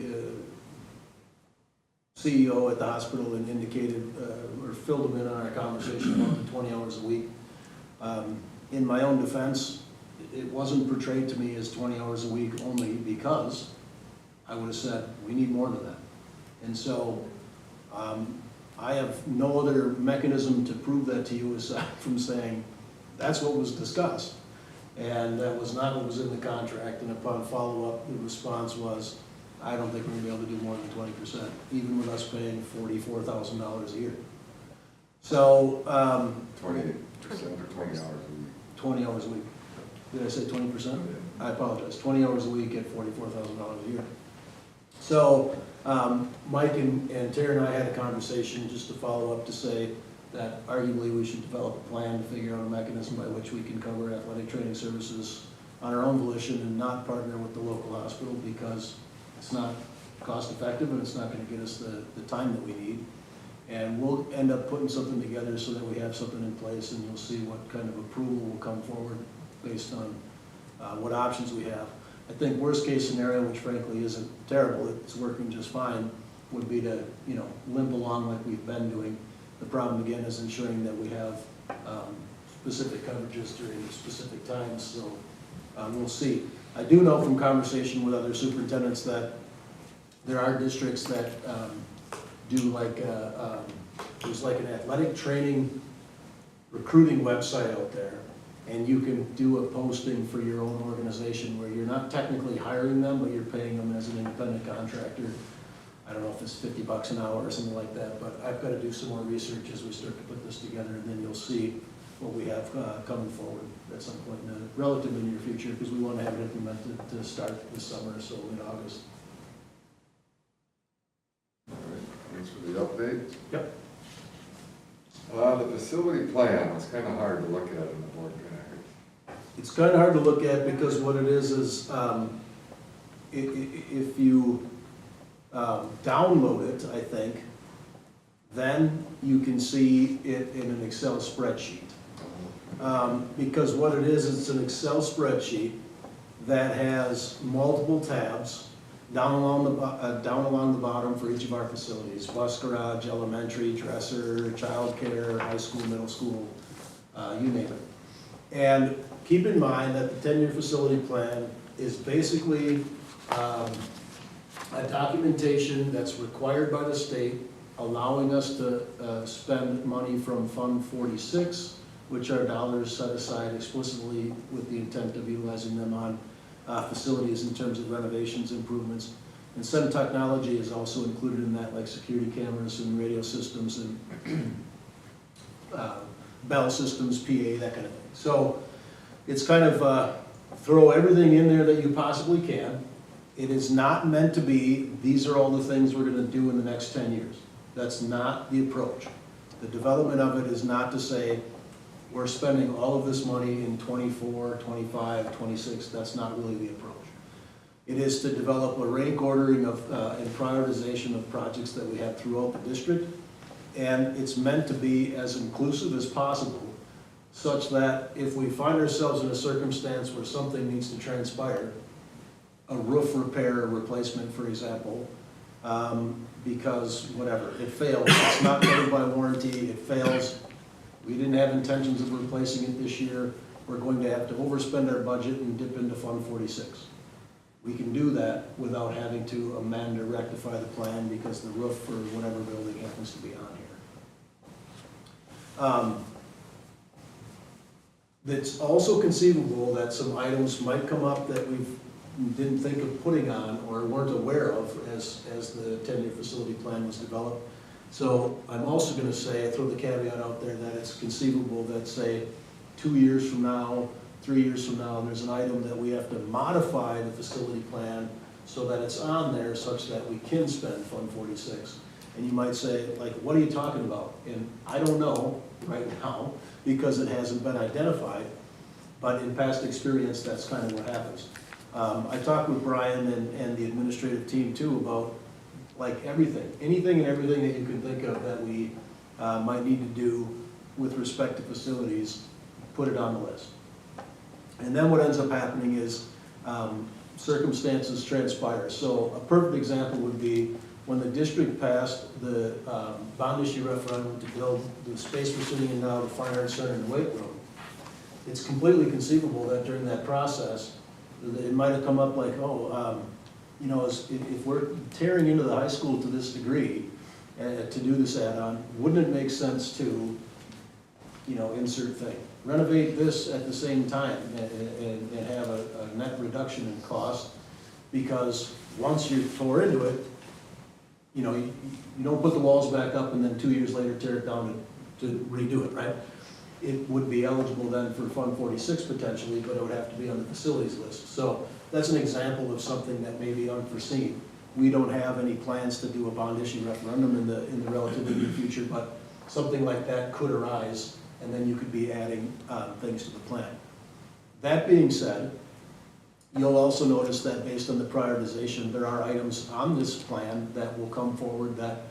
CEO at the hospital and indicated, or filled him in on our conversation about the 20 hours a week. In my own defense, it wasn't portrayed to me as 20 hours a week only because I would have said, we need more than that. And so, I have no other mechanism to prove that to you aside from saying, that's what was discussed. And that was not what was in the contract, and upon follow-up, the response was, I don't think we're gonna be able to do more than 20%, even with us paying $44,000 a year. So,
20% or 20 hours a week.
20 hours a week. Did I say 20%? I apologize, 20 hours a week at $44,000 a year. So, Mike and Tara and I had a conversation just to follow up to say that arguably we should develop a plan to figure out a mechanism by which we can cover athletic training services on our own volition and not partner with the local hospital because it's not cost effective and it's not gonna get us the time that we need. And we'll end up putting something together so that we have something in place and you'll see what kind of approval will come forward based on what options we have. I think worst case scenario, which frankly isn't terrible, it's working just fine, would be to, you know, limp along like we've been doing. The problem again is ensuring that we have specific coverages during specific times, so we'll see. I do know from conversation with other superintendents that there are districts that do like, there's like an athletic training recruiting website out there, and you can do a posting for your own organization where you're not technically hiring them, but you're paying them as an independent contractor. I don't know if it's $50 an hour or something like that, but I've got to do some more research as we start to put this together, and then you'll see what we have coming forward at some point in the relatively near future, because we want to have it implemented to start this summer, so mid-August.
All right, thanks for the update.
Yep.
The facility plan was kind of hard to look at in the board package.
It's kind of hard to look at because what it is if you download it, I think, then you can see it in an Excel spreadsheet. Because what it is, it's an Excel spreadsheet that has multiple tabs down along the bottom for each of our facilities: bus garage, elementary, dresser, childcare, high school, middle school, you name it. And keep in mind that the 10-year facility plan is basically a documentation that's required by the state, allowing us to spend money from Fund 46, which are dollars set aside explicitly with the intent of utilizing them on facilities in terms of renovations, improvements. And some technology is also included in that, like security cameras and radio systems and bell systems, PA, that kind of thing. So it's kind of throw everything in there that you possibly can. It is not meant to be, these are all the things we're going to do in the next 10 years. That's not the approach. The development of it is not to say, we're spending all of this money in 24, 25, 26. That's not really the approach. It is to develop a rank ordering of and prioritization of projects that we have throughout the district. And it's meant to be as inclusive as possible, such that if we find ourselves in a circumstance where something needs to transpire, a roof repair or replacement, for example, because whatever, it fails, it's not covered by warranty, it fails, we didn't have intentions of replacing it this year, we're going to have to overspend our budget and dip into Fund 46. We can do that without having to amend or rectify the plan because the roof for whatever building happens to be on here. It's also conceivable that some items might come up that we didn't think of putting on or weren't aware of as the 10-year facility plan was developed. So I'm also going to say, I throw the caveat out there that it's conceivable that, say, 2 years from now, 3 years from now, there's an item that we have to modify the facility plan so that it's on there such that we can spend Fund 46. And you might say, like, what are you talking about? And I don't know right now because it hasn't been identified, but in past experience, that's kind of what happens. I talked with Brian and the administrative team too about like anything and everything that you can think of that we might need to do with respect to facilities, put it on the list. And then what ends up happening is circumstances transpire. So a perfect example would be when the district passed the bond issue referendum to build the space we're sitting in now, the Fine Arts Center and the weight room. It's completely conceivable that during that process, it might have come up like, you know, if we're tearing into the high school to this degree, to do this add-on, wouldn't it make sense to, you know, insert thing? Renovate this at the same time and have a net reduction in cost, because once you pour into it, you know, you don't put the walls back up and then 2 years later tear it down to redo it, right? It would be eligible then for Fund 46 potentially, but it would have to be on the facilities list. So that's an example of something that may be unforeseen. We don't have any plans to do a bond issue referendum in the relatively near future, but something like that could arise, and then you could be adding things to the plan. That being said, you'll also notice that based on the prioritization, there are items on this plan that will come forward that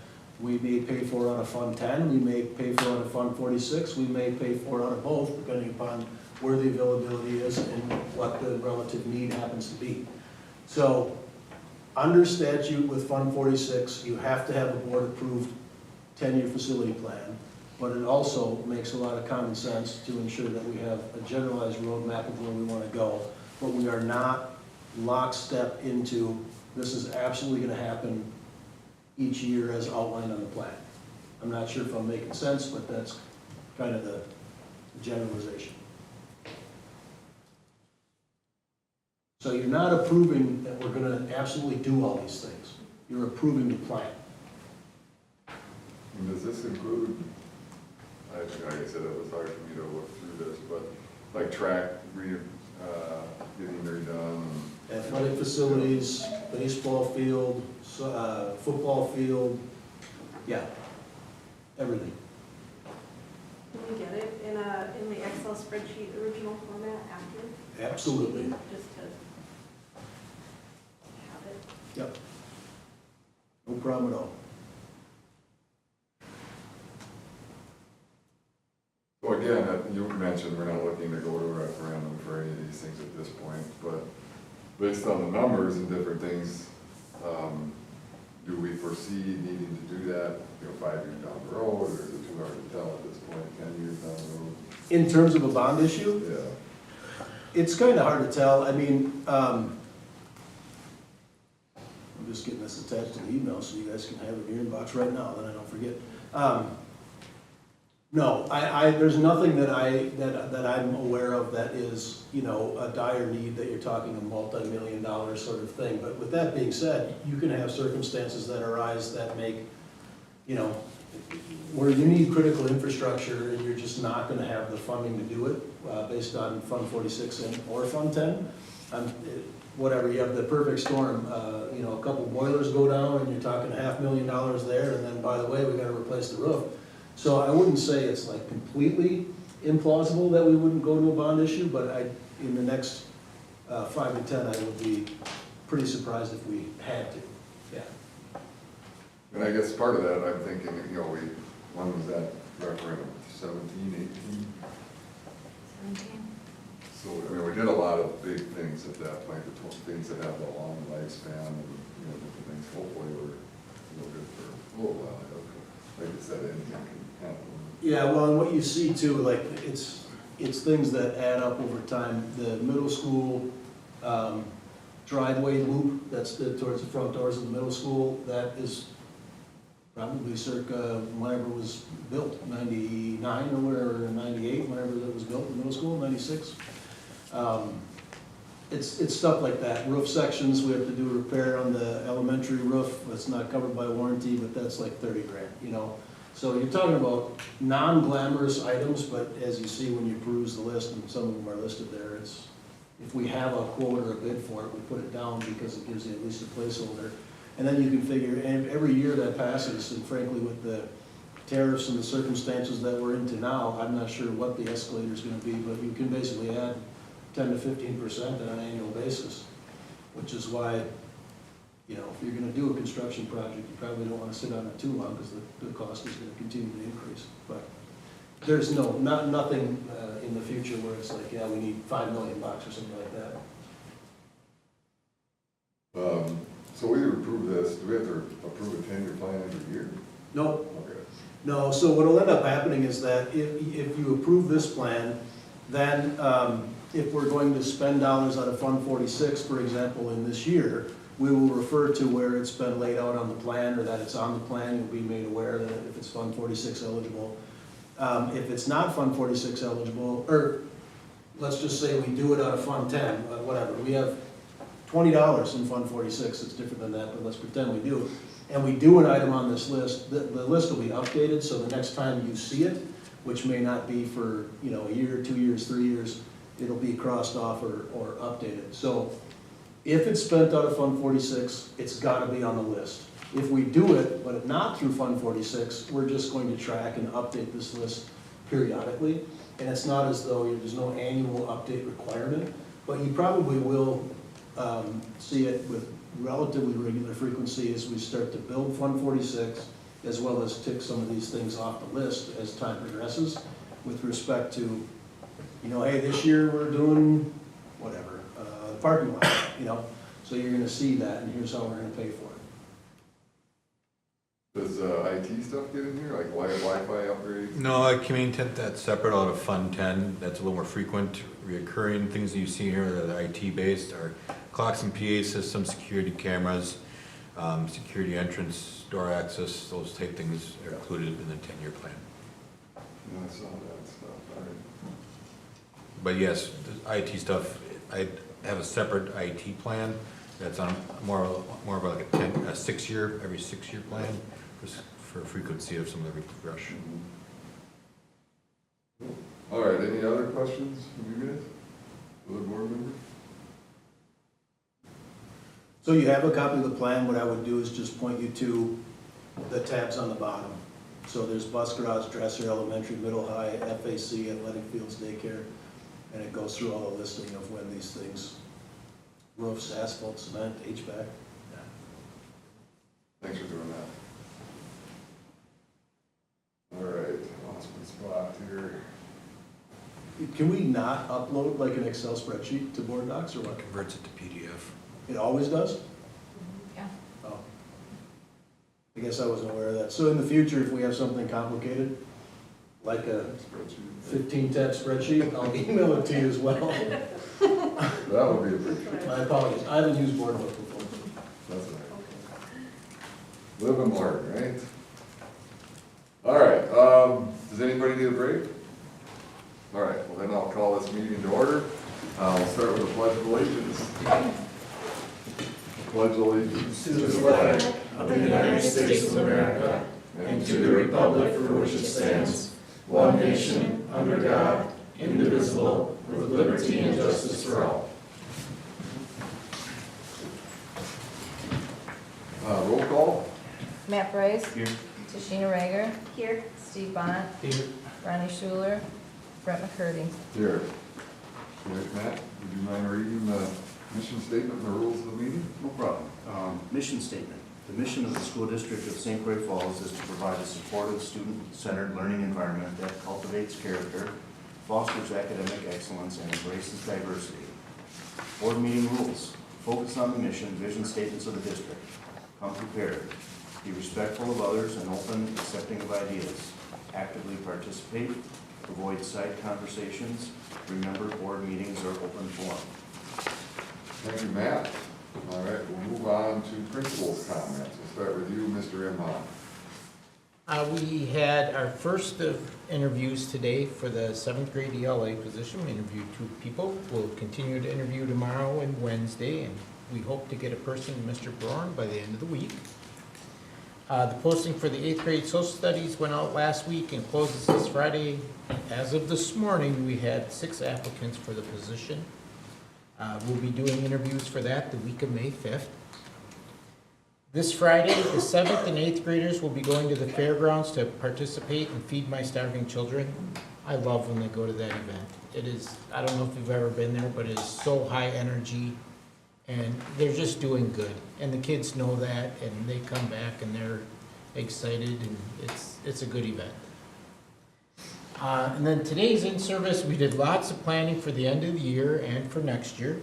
we may pay for out of Fund 10, we may pay for out of Fund 46, we may pay for out of both, depending upon where the availability is and what the relative need happens to be. So, under statute with Fund 46, you have to have a board-approved 10-year facility plan, but it also makes a lot of common sense to ensure that we have a generalized roadmap of where we want to go, but we are not lockstep into this is absolutely going to happen each year as outlined on the plan. I'm not sure if I'm making sense, but that's kind of the generalization. So you're not approving that we're going to absolutely do all these things. You're approving the plan.
And does this include, like I said, it was hard for me to look through this, but like track getting redone?
Athletic facilities, baseball field, football field, yeah, everything.
Can we get it in the Excel spreadsheet original format after?
Absolutely.
Just to have it.
Yep. No problem at all.
So again, you mentioned we're not looking to go to a referendum for any of these things at this point, but based on the numbers and different things, do we foresee needing to do that, 5 years down the road, or is it too hard to tell at this point, 10 years down the road?
In terms of a bond issue,
Yeah.
it's kind of hard to tell. I mean, I'm just getting this attached to the email so you guys can have it in your inbox right now, then I don't forget. No, there's nothing that I'm aware of that is, a dire need that you're talking a multi-million-dollar sort of thing. But with that being said, you can have circumstances that arise that make, where you need critical infrastructure and you're just not gonna have the funding to do it, based on Fund 46 or Fund 10. Whatever, you have the perfect storm, a couple boilers go down and you're talking $500,000 there, and then, by the way, we gotta replace the roof. So I wouldn't say it's like completely implausible that we wouldn't go to a bond issue, but in the next 5 to 10, I would be pretty surprised if we had to, yeah.
And I guess part of that, I'm thinking, when was that referendum, 17, 18?
17.
So, we did a lot of big things at that point, things that have a long lifespan and, different things. Hopefully we're good for a little while. Like you said, anything can happen.
Yeah, well, and what you see too, like, it's things that add up over time. The middle school driveway loop, that's towards the front doors of the middle school, that is probably circa whenever it was built, 99 or whatever, 98, whenever it was built, the middle school, 96. It's stuff like that. Roof sections, we have to do repair on the elementary roof. That's not covered by warranty, but that's like 30 grand, So you're talking about non-glamorous items, but as you see when you peruse the list, and some of them are listed there, if we have a quote or a bid for it, we put it down because it gives you at least a placeholder. And then you can figure, and every year that passes, and frankly with the tariffs and the circumstances that we're into now, I'm not sure what the escalator is going to be, but you can basically add 10 to 15% on an annual basis, which is why, if you're going to do a construction project, you probably don't want to sit on it too long because the cost is going to continue to increase. But there's nothing in the future where it's like, yeah, we need $5 million or something like that.
So we approve this, do we have to approve a 10-year plan every year?
No,
Okay.
no, so what'll end up happening is that if you approve this plan, then if we're going to spend dollars out of Fund 46, for example, in this year, we will refer to where it's been laid out on the plan, or that it's on the plan, you'll be made aware that if it's Fund 46 eligible. If it's not Fund 46 eligible, or let's just say we do it out of Fund 10, whatever, we have $20 in Fund 46, it's different than that, but let's pretend we do. And we do an item on this list, the list will be updated, so the next time you see it, which may not be for, you know, a year, 2 years, 3 years, it'll be crossed off or updated. So if it's spent out of Fund 46, it's gotta be on the list. If we do it, but not through Fund 46, we're just going to track and update this list periodically. And it's not as though there's no annual update requirement, but you probably will see it with relatively regular frequency as we start to build Fund 46, as well as tick some of these things off the list as time progresses with respect to, you know, hey, this year we're doing whatever, parking lot, you know, so you're gonna see that, and here's how we're gonna pay for it.
Does IT stuff get in here, like Wi-Fi upgrades?
No, I can maintain that separate out of Fund 10, that's a little more frequent, reoccurring things that you see here that are IT based are clocks and PA systems, security cameras, security entrance, door access, those type things are included in the 10-year plan.
Yeah, I saw that stuff, all right.
But yes, the IT stuff, I have a separate IT plan that's on more of like a 6-year, every 6-year plan for frequency of some of the regression.
All right, any other questions from you guys? Other board members?
So you have a copy of the plan, what I would do is just point you to the tabs on the bottom. So there's bus garage, dresser, elementary, middle, high, FAC, athletic fields, daycare, and it goes through all the listing of when these things, roofs, asphalt, cement, HVAC.
Thanks for doing that. All right, lost my spot here.
Can we not upload like an Excel spreadsheet to board docs or what?
Converts it to PDF.
It always does?
Yeah.
Oh. I guess I wasn't aware of that. So in the future, if we have something complicated, like a
Spreadsheet.
15-tab spreadsheet, I'll email it to you as well.
That would be appreciated.
My apologies, I haven't used board book before.
That's all right. Live and learn, right? All right, does anybody need a break? All right, well then I'll call this meeting to order. We'll start with the pledge of allegiance. Pledge allegiance
To the flag of the United States of America and to the republic for which it stands, one nation, under God, indivisible, with liberty and justice for all.
Roll call.
Matt Bryce.
Here.
Tashina Rager.
Here.
Steve Bont. Ronnie Schuler. Brett McCurdy.
Here. All right, Matt, would you mind reading the mission statement and the rules of the meeting?
No problem. Mission statement. The mission of the school district of St. Croix Falls is to provide a supportive, student-centered learning environment that cultivates character, fosters academic excellence, and embraces diversity. Board meeting rules. Focus on the mission, vision statements of the district. Come prepared. Be respectful of others and open, accepting of ideas. Actively participate. Avoid side conversations. Remember, board meetings are open forum.
Thank you, Matt. All right, we'll move on to principal's comments. We'll start with you, Mr. Imhoff.
We had our first of interviews today for the 7th grade ELA position. We interviewed 2 people. We'll continue to interview tomorrow and Wednesday, and we hope to get a person, Mr. Braun, by the end of the week. The posting for the 8th grade social studies went out last week and closes this Friday. As of this morning, we had 6 applicants for the position. We'll be doing interviews for that the week of May 5th. This Friday, the 7th and 8th graders will be going to the fairgrounds to participate in Feed My Starving Children. I love when they go to that event. It is, I don't know if you've ever been there, but it is so high energy, and they're just doing good. And the kids know that, and they come back and they're excited, and it's a good event. And then today's in-service, we did lots of planning for the end of the year and for next year.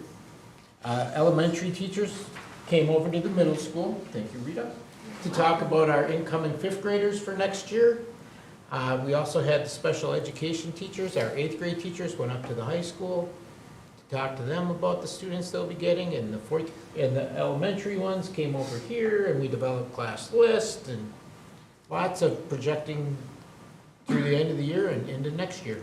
Elementary teachers came over to the middle school, thank you, Rita, to talk about our incoming fifth graders for next year. We also had the special education teachers, our eighth grade teachers went up to the high school to talk to them about the students they'll be getting, and the elementary ones came over here, and we developed class lists, and lots of projecting through the end of the year and into next year.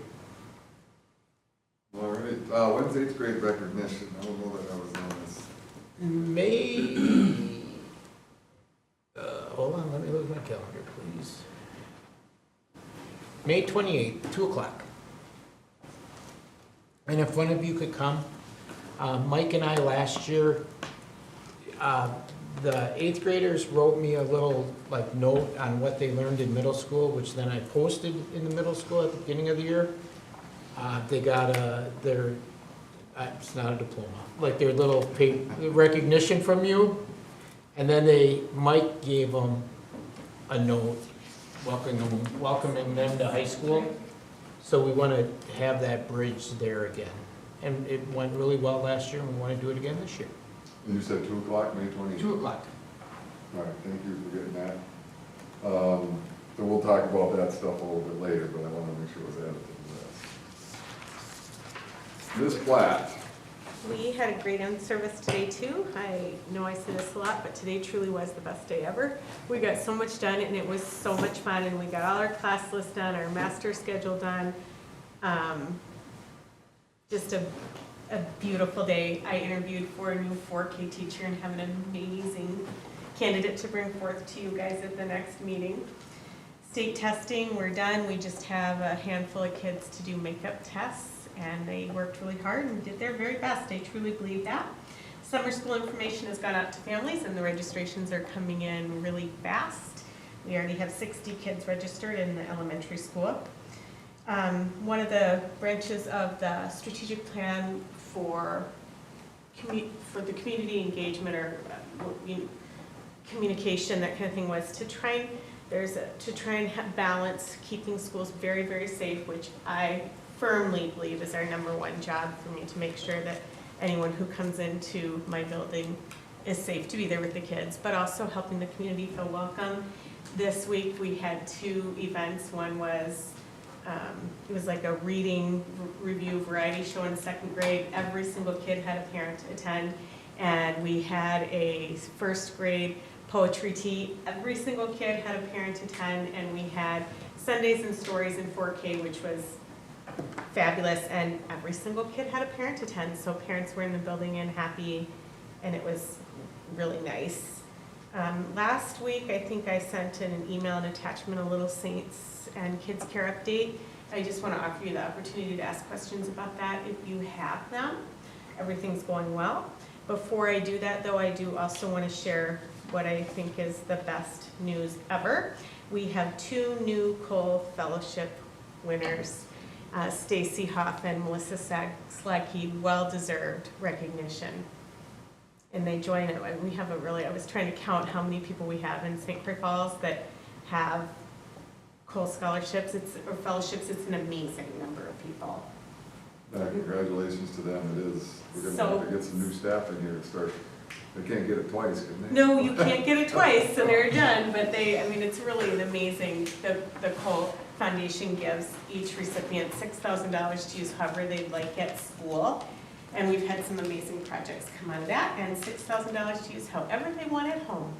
All right, when's eighth grade recognition? I don't know that I was on this.
May, hold on, let me look at my calendar, please. May 28th, 2 o'clock. And if one of you could come, Mike and I last year, the eighth graders wrote me a little like note on what they learned in middle school, which then I posted in the middle school at the beginning of the year. They got their, it's not a diploma, like their little recognition from you. And then Mike gave them a note welcoming them to high school. So we want to have that bridge there again. And it went really well last year, and we want to do it again this year.
And you said 2 o'clock, May 28th?
2 o'clock.
All right, thank you for getting that. So we'll talk about that stuff a little bit later, but I want to make sure it was added to the list. Ms. Platt.
We had a great in-service today too. I know I say this a lot, but today truly was the best day ever. We got so much done and it was so much fun, and we got all our class lists done, our master schedule done. Just a beautiful day. I interviewed for a new 4K teacher and have an amazing candidate to bring forth to you guys at the next meeting. State testing, we're done. We just have a handful of kids to do makeup tests. And they worked really hard and did their very best. I truly believe that. Summer school information has gone out to families, and the registrations are coming in really fast. We already have 60 kids registered in the elementary school. One of the branches of the strategic plan for the community engagement or communication, that kind of thing, was to try and balance keeping schools very, very safe, which I firmly believe is our number one job for me, to make sure that anyone who comes into my building is safe to be there with the kids, but also helping the community feel welcome. This week we had 2 events. One was, it was like a reading review variety show in 2nd grade. Every single kid had a parent attend, and we had a 1st grade poetry tea. Every single kid had a parent attend, and we had Sundays and Stories in 4K, which was fabulous, and every single kid had a parent attend, so parents were in the building and happy, and it was really nice. Last week, I think I sent in an email and attachment, a little Saints and Kids Care update. I just want to offer you the opportunity to ask questions about that if you have them. Everything's going well. Before I do that, though, I do also want to share what I think is the best news ever. We have 2 new Cole Fellowship winners. Stacy Hoff and Melissa Slagke, well-deserved recognition. And they join it. We have I was trying to count how many people we have in St. Clair Falls that have Cole scholarships, or fellowships. It's an amazing number of people.
Congratulations to them, it is. We're gonna have to get some new staff in here to start. They can't get it twice, can they?
No, you can't get it twice, so they're done, but it's really an amazing, the Cole Foundation gives each recipient $6,000 to use however they'd like at school. And we've had some amazing projects come out of that, and $6,000 to use however they want at home.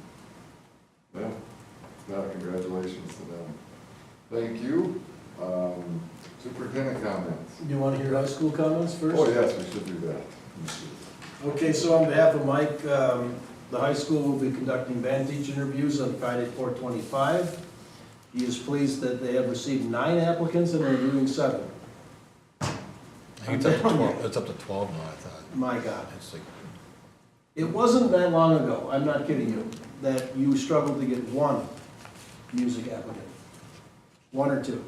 Yeah, congratulations to them. Thank you. Superintendent comments.
Do you want to hear high school comments first?
Oh, yes, we should do that.
Okay, so on behalf of Mike, the high school will be conducting band teacher interviews on Friday, 4/25. He is pleased that they have received 9 applicants and are reviewing 7.
I think it's up to 12, it's up to 12 now, I thought.
My God.
It's like,
It wasn't that long ago, I'm not kidding you, that you struggled to get 1 music applicant. 1 or 2.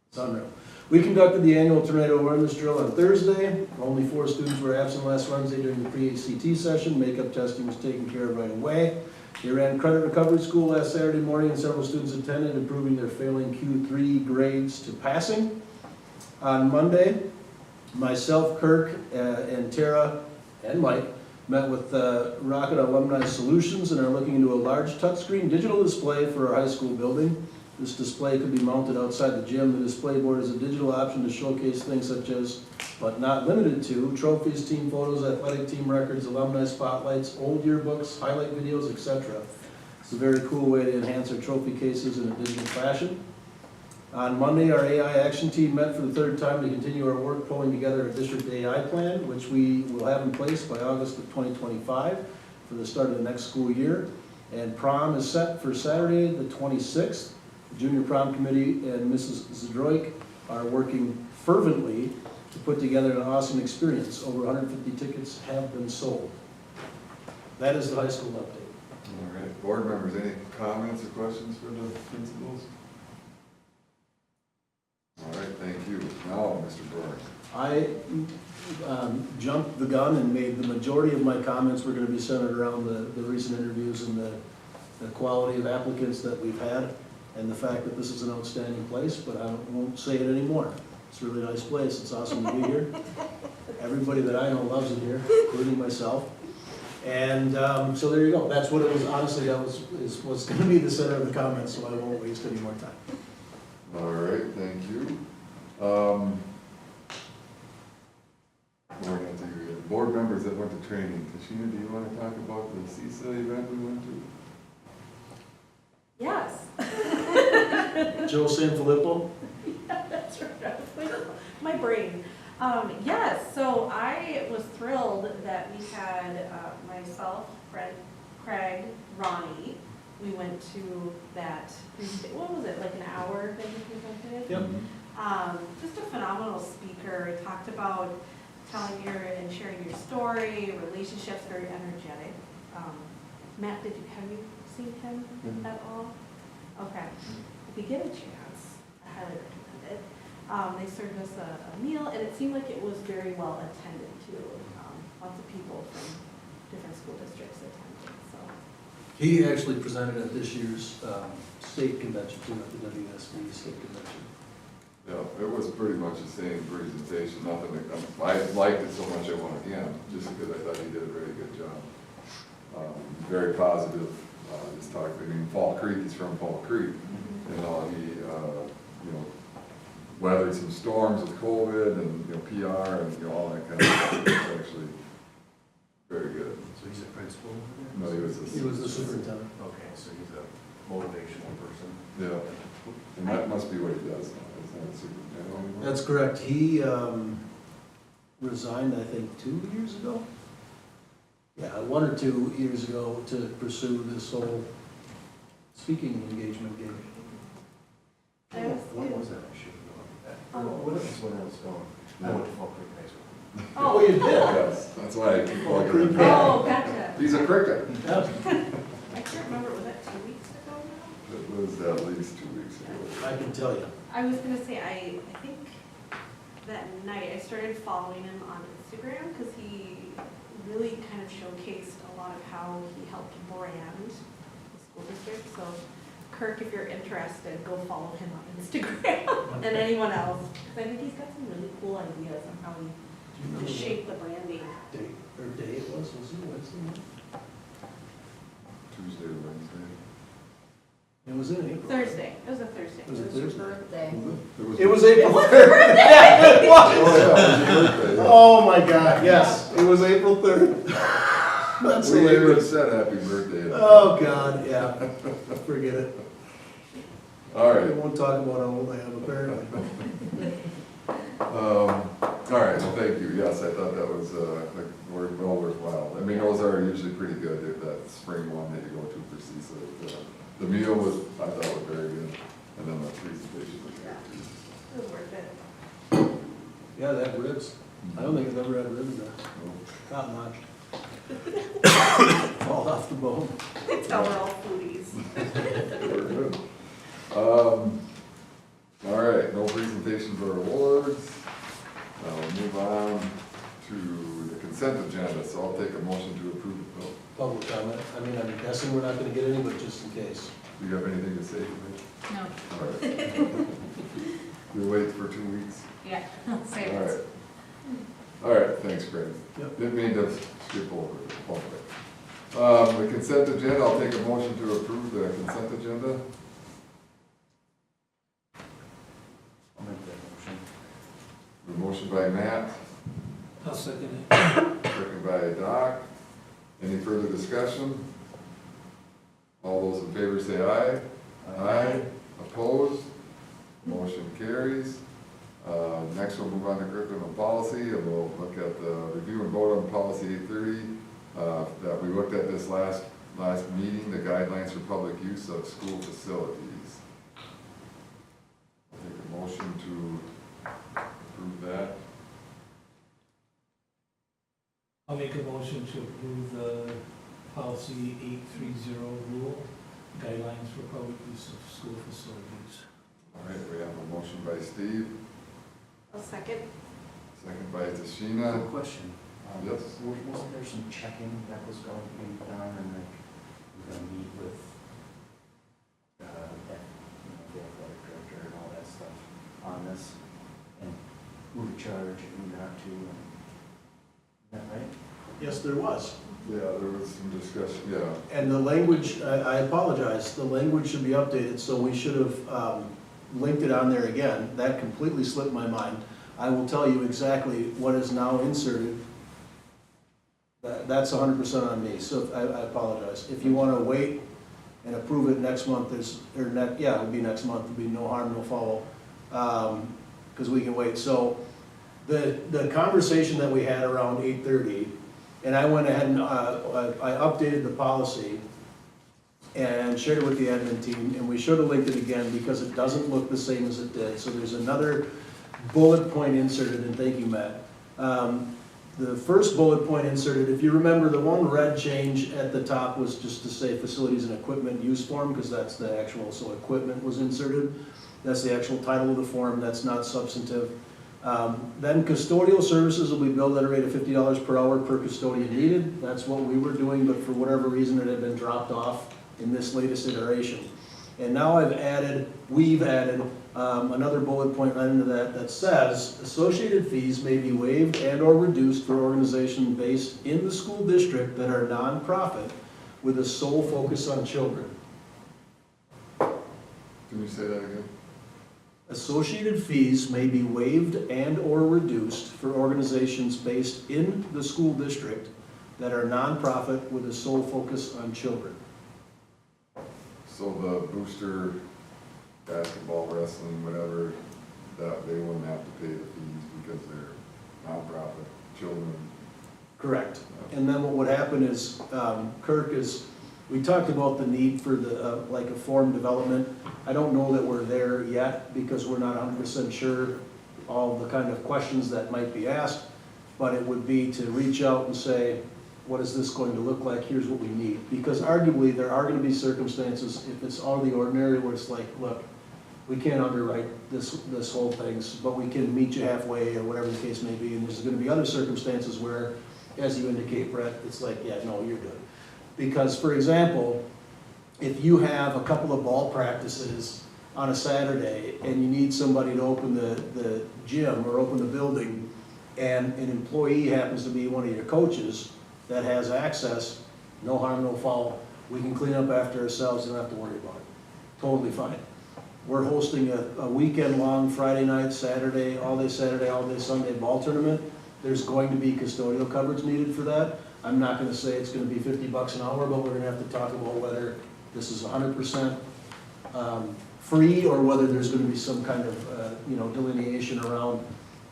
It's unreal. We conducted the annual tornado awareness drill on Thursday. Only 4 students were absent last Wednesday during the pre-ACT session. Makeup testing was taken care of right away. They ran credit recovery school last Saturday morning, and several students attended, improving their failing Q3 grades to passing. On Monday, myself, Kirk, and Tara, and Mike met with Rocket Alumni Solutions and are looking into a large touchscreen digital display for our high school building. This display could be mounted outside the gym. The display board is a digital option to showcase things such as, but not limited to, trophies, team photos, athletic team records, alumni spotlights, old yearbooks, highlight videos, etc. It's a very cool way to enhance our trophy cases in a digital fashion. On Monday, our AI action team met for the third time to continue our work pulling together a district AI plan, which we will have in place by August of 2025 for the start of the next school year. And prom is set for Saturday, the 26th. The junior prom committee and Mrs. Zdroik are working fervently to put together an awesome experience. Over 150 tickets have been sold. That is the high school update.
All right, board members, any comments or questions for the principals? All right, thank you. Now, Mr. Burns.
I jumped the gun and made the majority of my comments were going to be centered around the recent interviews and the quality of applicants that we've had and the fact that this is an outstanding place, but I won't say it anymore. It's a really nice place. It's awesome to be here. Everybody that I know loves it here, including myself. And so there you go. That's what it was. Honestly, that was going to be the center of the comments, so I won't waste any more time.
All right, thank you. We're going to do board members that went to training. Tashina, do you want to talk about the CISA event we went to?
Yes.
Joe Sanfilippo?
Yeah, that's right. I was like, my brain. Yes, so I was thrilled that we had myself, Fred, Craig, Ronnie. We went to that, what was it, like an hour that he presented?
Yep.
Just a phenomenal speaker. He talked about telling your and sharing your story, relationships, very energetic. Matt, have you seen him at all? Okay. If you get a chance, I highly recommend it. They served us a meal, and it seemed like it was very well attended too. Lots of people from different school districts attended. So.
He actually presented at this year's state convention too, at the WSB state convention.
Yeah, it was pretty much the same presentation, nothing, I liked it so much I went again, just because I thought he did a very good job. Very positive, just talked, I mean, Fall Creek, he's from Fall Creek, and he, weathered some storms with COVID and, PR and, all that kind of stuff. It was actually very good.
So he's a principal over there?
No,
He was the superintendent.
Okay, so he's a motivational person.
Yeah, and that must be what he does now, isn't that superintendent anymore?
That's correct. He resigned, I think, 2 years ago. Yeah, 1 or 2 years ago to pursue this whole speaking engagement gig.
What was that? I should have known that. What was when I was going? I went to Fall Creek High School.
Oh, you did?
Yes, that's why I keep plugging him.
Oh, gotcha.
He's a cricket.
Yeah.
I can't remember, was that 2 weeks ago now?
It was at least 2 weeks ago.
I can tell you.
I was gonna say, I think that night I started following him on Instagram because he really kind of showcased a lot of how he helped brand the school district. So Kirk, if you're interested, go follow him on Instagram and anyone else. Because I think he's got some really cool ideas on how he shaped the branding.
Day it was it Wednesday?
Tuesday or Wednesday.
It was in April.
Thursday, it was a Thursday.
Was it Thursday?
Birthday.
It was April.
It was your birthday!
What?
Oh, yeah, it was your birthday, yeah.
Oh my God, yes, it was April 3rd. That's
We even
hilarious.
said happy birthday.
Oh God, yeah, forget it.
All
I
right,
won't talk about how old I am apparently.
all right, well, thank you, yes, I thought that was, well worthwhile. I mean, those are usually pretty good, if that spring one that you go to for CISA. The meal was, I thought was very good, and then the presentation was good too.
It was worth it.
Yeah, they had ribs. I don't think I've ever had ribs there.
So,
Top notch. Fall off the bone.
Tell we're all foodies.
they were good. All right, no presentations or awards. We'll move on to the consent agenda, so I'll take a motion to approve the bill.
Public comment. I mean, I'm guessing we're not gonna get any, but just in case.
Do you have anything to say, Mitch?
No,
All right. We'll wait for 2 weeks.
yeah, save
All
it.
right. All right, thanks, Craig.
Yep.
Didn't mean to skip over it. The consent agenda, I'll take a motion to approve the consent agenda.
I'll make that motion.
A motion by Matt,
I'll second it.
second by Doc. Any further discussion? All those in favor say aye. Aye. Opposed? Motion carries. Next we'll move on to curriculum and policy, and we'll look at the review and vote on policy 830. That we looked at this last meeting, the guidelines for public use of school facilities. I'll take a motion to approve that.
I'll make a motion to approve the policy 830 rule, guidelines for public use of school facilities.
All right, we have a motion by Steve,
A second.
second by
Quick
Tashina.
question.
Yes.
Wasn't there some checking that was going to be done, and like, we're gonna meet with, the athletic director and all that stuff on this, and who to charge and who not to, and, is that right?
Yes, there was.
Yeah, there was some discussion, yeah.
And the language, I apologize, the language should be updated, so we should have linked it on there again. That completely slipped my mind. I will tell you exactly what is now inserted. That's 100% on me, so I apologize. If you want to wait and approve it next month, it'll be next month, there'll be no harm, no foul, because we can wait. So the conversation that we had around 8:30, and I went ahead and I updated the policy and shared it with the admin team, and we should have linked it again because it doesn't look the same as it did. So there's another bullet point inserted, and thank you, Matt. The first bullet point inserted, if you remember, the one red change at the top was just to say facilities and equipment use form, because that's the actual, so equipment was inserted. That's the actual title of the form, that's not substantive. Then custodial services will be billed at a rate of $50 per hour per custodian needed. That's what we were doing, but for whatever reason it had been dropped off in this latest iteration. And now we've added another bullet point right into that says, associated fees may be waived and or reduced for organizations based in the school district that are nonprofit with a sole focus on children.
Can you say that again?
Associated fees may be waived and or reduced for organizations based in the school district that are nonprofit with a sole focus on children.
So the booster, basketball, wrestling, whatever, that they wouldn't have to pay the fees because they're nonprofit, children.
Correct. And then what would happen is, we talked about the need for like a form development. I don't know that we're there yet because we're not 100% sure all the kind of questions that might be asked, but it would be to reach out and say, what is this going to look like? Here's what we need. Because arguably there are going to be circumstances, if it's out of the ordinary, where it's like, look, we can't underwrite this whole thing, but we can meet you halfway or whatever the case may be. And there's going to be other circumstances where, as you indicate, Brett, it's like, yeah, no, you're good. Because, for example, if you have a couple of ball practices on a Saturday and you need somebody to open the gym or open the building, and an employee happens to be one of your coaches that has access, no harm, no foul, we can clean up after ourselves and don't have to worry about it. Totally fine. We're hosting a weekend-long Friday night, Saturday, all day Sunday ball tournament. There's going to be custodial coverage needed for that. I'm not gonna say it's gonna be $50 an hour, but we're gonna have to talk about whether this is 100% free or whether there's gonna be some kind of delineation around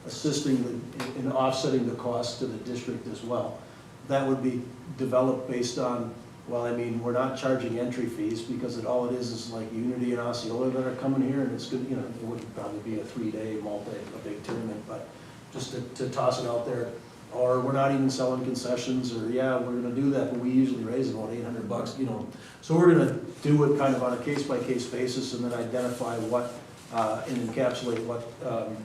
assisting in offsetting the cost to the district as well. That would be developed based on, well, I mean, we're not charging entry fees because all it is like Unity and Osceola that are coming here, and it's good, it would probably be a 3-day a big tournament, but just to toss it out there. Or we're not even selling concessions, or yeah, we're gonna do that, but we usually raise about $800, So we're gonna do it kind of on a case-by-case basis and then identify what, and encapsulate what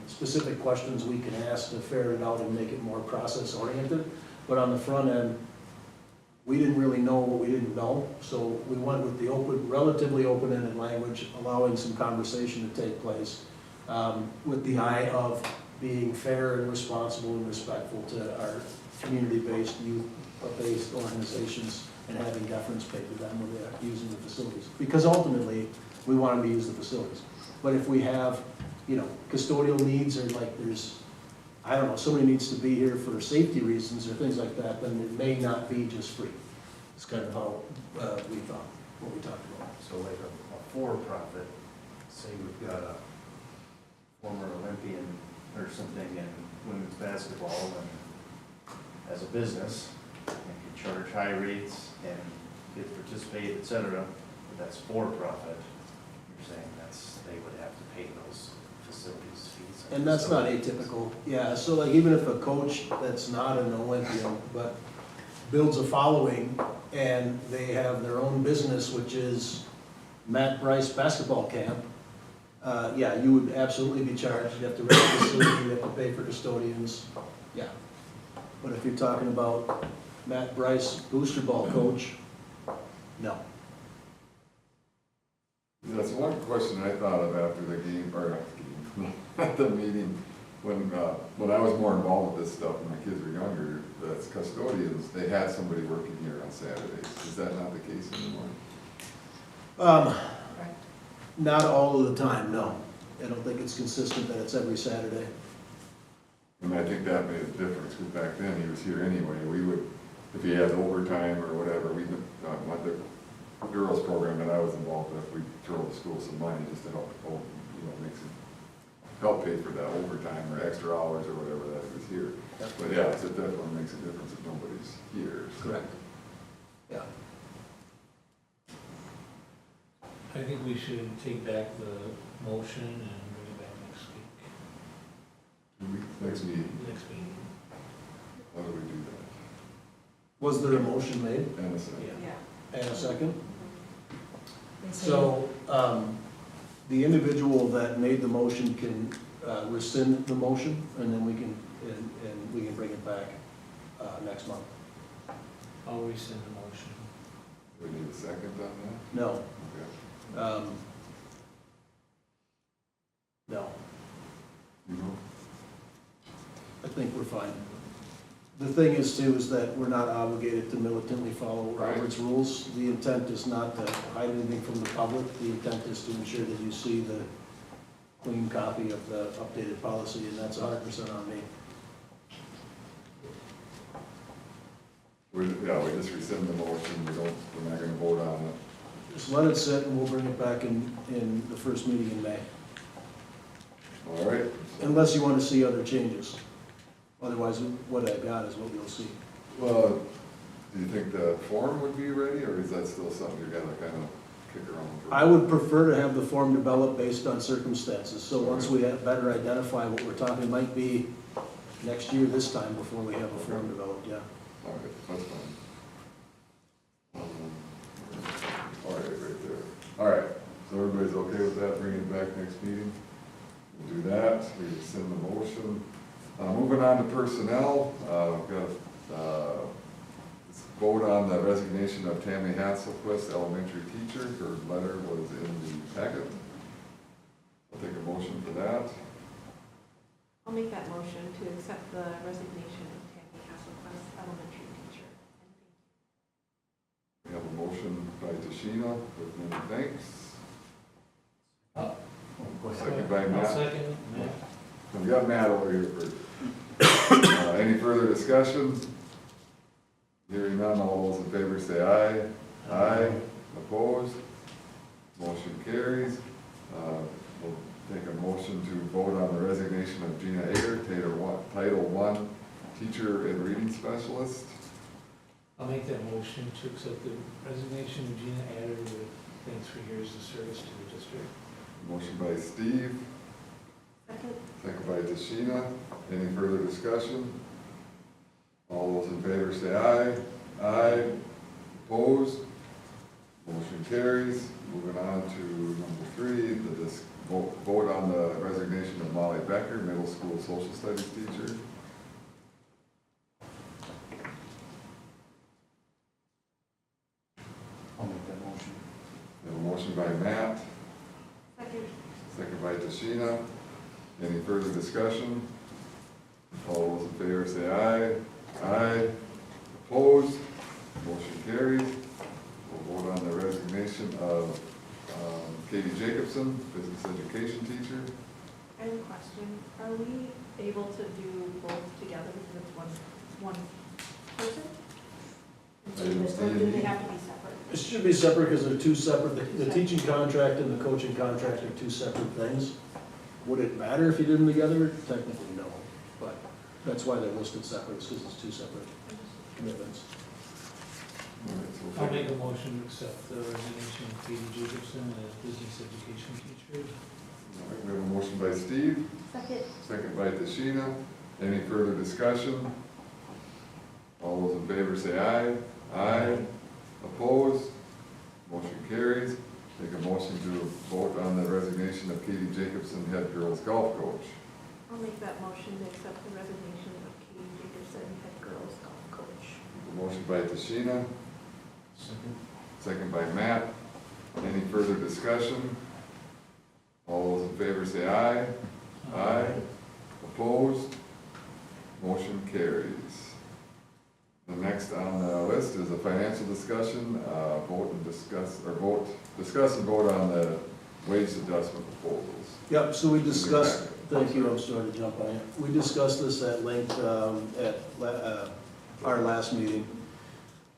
specific questions we can ask to ferret it out and make it more process-oriented. But on the front end, we didn't really know what we didn't know, so we went with the relatively open-ended language, allowing some conversation to take place with the eye of being fair and responsible and respectful to our community-based youth based organizations and having deference paid to them when they're using the facilities. Because ultimately, we want them to use the facilities. But if we have, you know, custodial needs, or like there's, I don't know, somebody needs to be here for safety reasons or things like that, then it may not be just free. It's kind of how we thought, what we talked about.
So like a for-profit, say we've got a former Olympian or something in women's basketball and as a business, and can charge high rates and get to participate, et cetera, but that's for-profit. You're saying they would have to pay those facilities fees.
And that's not atypical, yeah, so like even if a coach that's not an Olympian, but builds a following and they have their own business, which is Matt Bryce basketball camp, yeah, you would absolutely be charged, you have to rent a facility, you have to pay for custodians, yeah. But if you're talking about Matt Bryce booster ball coach, no.
That's one question I thought of after the game, or not the game, at the meeting, when I was more involved with this stuff, when my kids were younger, that's custodians, they had somebody working here on Saturdays. Is that not the case anymore?
Not all of the time, no. I don't think it's consistent that it's every Saturday.
And I think that made a difference, because back then, he was here anyway, we would, if he had overtime or whatever, we would, the girls program that I was involved with, we'd throw the school some money just to help, help pay for that overtime or extra hours or whatever that was here.
Yep.
But yeah, it definitely makes a difference if nobody's here. So.
Correct. Yeah.
I think we should take back the motion and bring it back next week.
Next meeting,
Next meeting.
how do we do that?
Was there a motion made
And a second.
Yeah.
and a second? So, the individual that made the motion can rescind the motion, and then we can bring it back next month.
I'll rescind the motion.
Do we need a second on that?
No,
Okay.
no,
You know?
I think we're fine. The thing is too, is that we're not obligated to militantly follow
Right.
Robert's rules. The intent is not to hide anything from the public. The intent is to ensure that you see the clean copy of the updated policy, and that's 100% on me.
We just rescind the motion, we're not gonna vote on it.
Just let it sit, and we'll bring it back in the first meeting in May,
All right?
unless you want to see other changes. Otherwise, what I got is what we'll see.
Well, do you think the form would be ready, or is that still something you're gonna kind of kick around for?
I would prefer to have the form developed based on circumstances, so once we have better identify what we're talking, it might be next year this time before we have a form developed, yeah.
All right, that's fine. All right, right there. All right, so everybody's okay with that, bringing it back next meeting? We'll do that, we rescind the motion. Moving on to personnel, we've got, let's vote on the resignation of Tammy Hasselquist, elementary teacher. Her letter was in the packet. I'll take a motion for that.
I'll make that motion to accept the resignation of Tammy Hasselquist, elementary teacher.
We have a motion by Tashina with many thanks. Second by
I'll
Matt.
second, Matt.
We got Matt over here first. Any further discussion? Hearing none, all those in favor say aye. Aye. Opposed? Motion carries. We'll take a motion to vote on the resignation of Gina Ager, Title I Teacher and Reading Specialist.
I'll make that motion to accept the resignation of Gina Adder with thanks for years of service to the district.
Motion by Steve,
Second.
second by Tashina. Any further discussion? All those in favor say aye. Aye. Opposed? Motion carries. Moving on to number 3, vote on the resignation of Molly Becker, middle school social studies teacher.
I'll make that motion.
We have a motion by Matt,
Second.
second by Tashina. Any further discussion? All those in favor say aye. Aye. Opposed? Motion carries. We'll vote on the resignation of Katie Jacobson, business education teacher.
I have a question. Are we able to do both together because it's one person?
I didn't see
Or do they
any.
have to be separate?
It should be separate because they're two separate, the teaching contract and the coaching contract are two separate things. Would it matter if you did them together? Technically, no, but that's why they're listed separate, because it's two separate commitments.
All right, so we'll
I'll
take-
make a motion to accept the resignation of Katie Jacobson as business education teacher.
All right, we have a motion by Steve,
Second.
second by Tashina. Any further discussion? All those in favor say aye. Aye. Opposed? Motion carries. Make a motion to vote on the resignation of Katie Jacobson, head girls golf coach.
I'll make that motion to accept the resignation of Katie Jacobson, head girls golf coach.
A motion by Tashina,
Second.
second by Matt. Any further discussion? All those in favor say aye. Aye. Opposed? Motion carries. The next on the list is a financial discussion, discuss and vote on the wage adjustment proposals.
Yep, so we discussed, thank you, I'm sorry to jump on you. We discussed this at length our last meeting.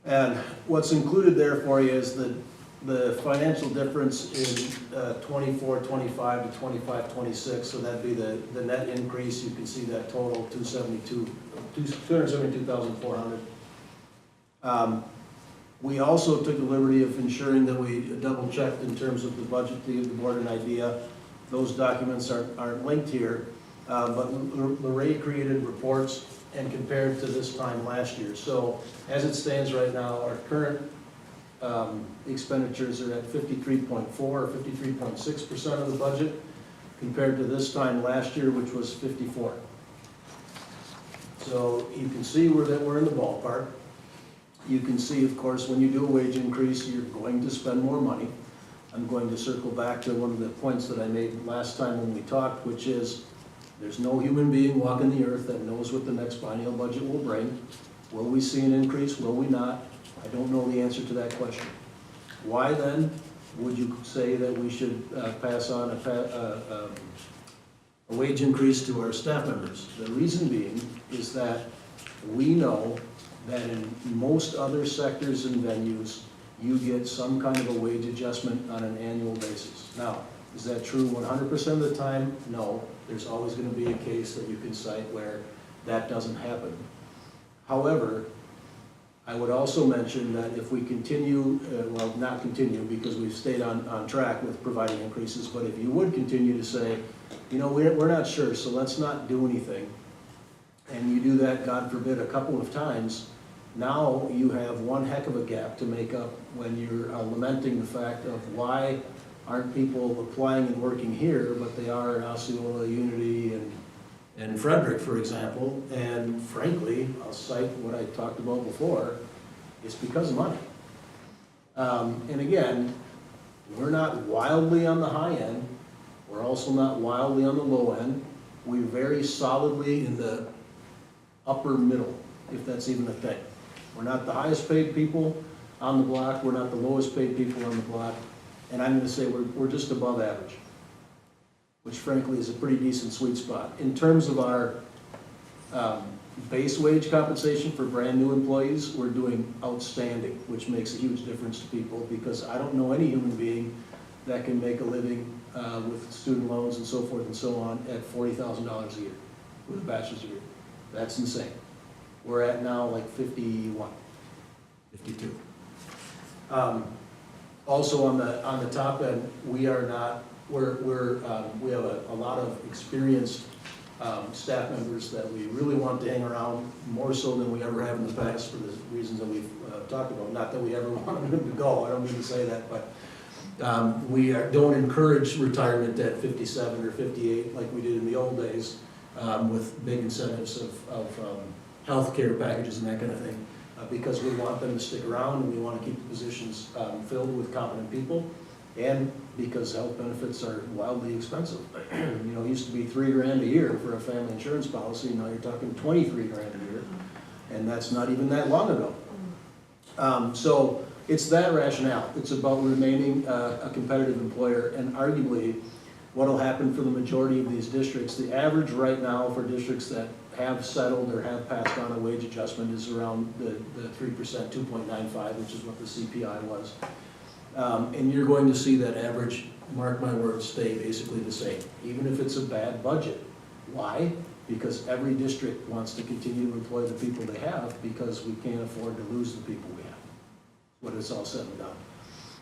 And what's included there for you is the financial difference in 24-25 to 25-26. So that'd be the net increase. You can see that total, 272,400. We also took the liberty of ensuring that we double checked in terms of the budget to give the board an idea. Those documents aren't linked here, but Lorraine created reports and compared to this time last year. So as it stands right now, our current expenditures are at 53.4 or 53.6% of the budget, compared to this time last year, which was 54. So you can see that we're in the ballpark. You can see, of course, when you do a wage increase, you're going to spend more money. I'm going to circle back to one of the points that I made last time when we talked, which is there's no human being walking the earth that knows what the next biennial budget will bring. Will we see an increase? Will we not? I don't know the answer to that question. Why then would you say that we should pass on a wage increase to our staff members? The reason being is that we know that in most other sectors and venues, you get some kind of a wage adjustment on an annual basis. Now, is that true 100% of the time? No. There's always going to be a case that you can cite where that doesn't happen. However, I would also mention that if we continue, well, not continue because we've stayed on track with providing increases, but if you would continue to say, you know, we're not sure, so let's not do anything, and you do that, God forbid, a couple of times, now you have one heck of a gap to make up when you're lamenting the fact of why aren't people applying and working here, but they are in Osceola, Unity, and Frederick, for example. And frankly, I'll cite what I talked about before, it's because of money. And again, we're not wildly on the high end, we're also not wildly on the low end. We're very solidly in the upper middle, if that's even a thing. We're not the highest paid people on the block, we're not the lowest paid people on the block, and I'm gonna say we're just above average, which frankly is a pretty decent sweet spot. In terms of our base wage compensation for brand new employees, we're doing outstanding, which makes a huge difference to people, because I don't know any human being that can make a living with student loans and so forth and so on at $40,000 a year with a bachelor's degree. That's insane. We're at now like 51, 52. Also on the top end, we are not, we have a lot of experienced staff members that we really want to hang around, more so than we ever have in the past for the reasons that we've talked about. Not that we ever want them to go, I don't mean to say that, but we don't encourage retirement at 57 or 58 like we did in the old days with big incentives of health care packages and that kind of thing, because we want them to stick around and we want to keep the positions filled with competent people, and because health benefits are wildly expensive. You know, it used to be $3 grand a year for a family insurance policy, now you're talking $23 grand a year. And that's not even that long ago. So it's that rationale. It's about remaining a competitive employer, and arguably, what'll happen for the majority of these districts, the average right now for districts that have settled or have passed on a wage adjustment is around the 3%, 2.95, which is what the CPI was. And you're going to see that average, mark my words, stay basically the same, even if it's a bad budget. Why? Because every district wants to continue to employ the people they have, because we can't afford to lose the people we have, when it's all said and done.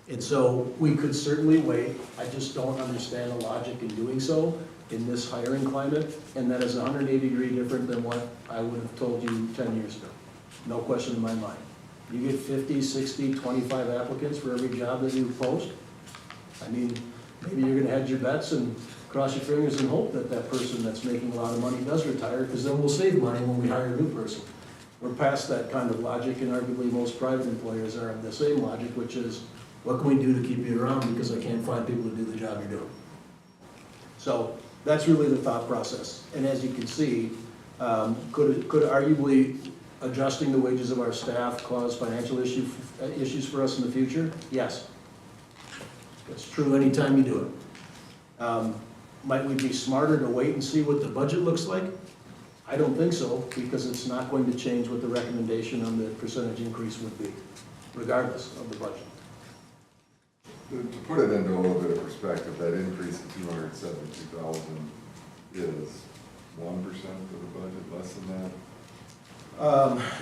And so we could certainly wait. I just don't understand the logic in doing so in this hiring climate, and that is 180-degree different than what I would have told you 10 years ago. No question in my mind. You get 50, 60, 25 applicants for every job that you post. I mean, maybe you're gonna hedge your bets and cross your fingers and hope that that person that's making a lot of money does retire, because then we'll save money when we hire a new person. We're past that kind of logic, and arguably most private employers are of the same logic, which is, what can we do to keep you around because I can't find people to do the job you're doing? So that's really the thought process. And as you can see, could arguably adjusting the wages of our staff cause financial issues for us in the future? Yes. It's true anytime you do it. Might we be smarter to wait and see what the budget looks like? I don't think so, because it's not going to change what the recommendation on the percentage increase would be, regardless of the budget.
To put it into a little bit of perspective, that increase of 272,000 is 1% of the budget, less than that?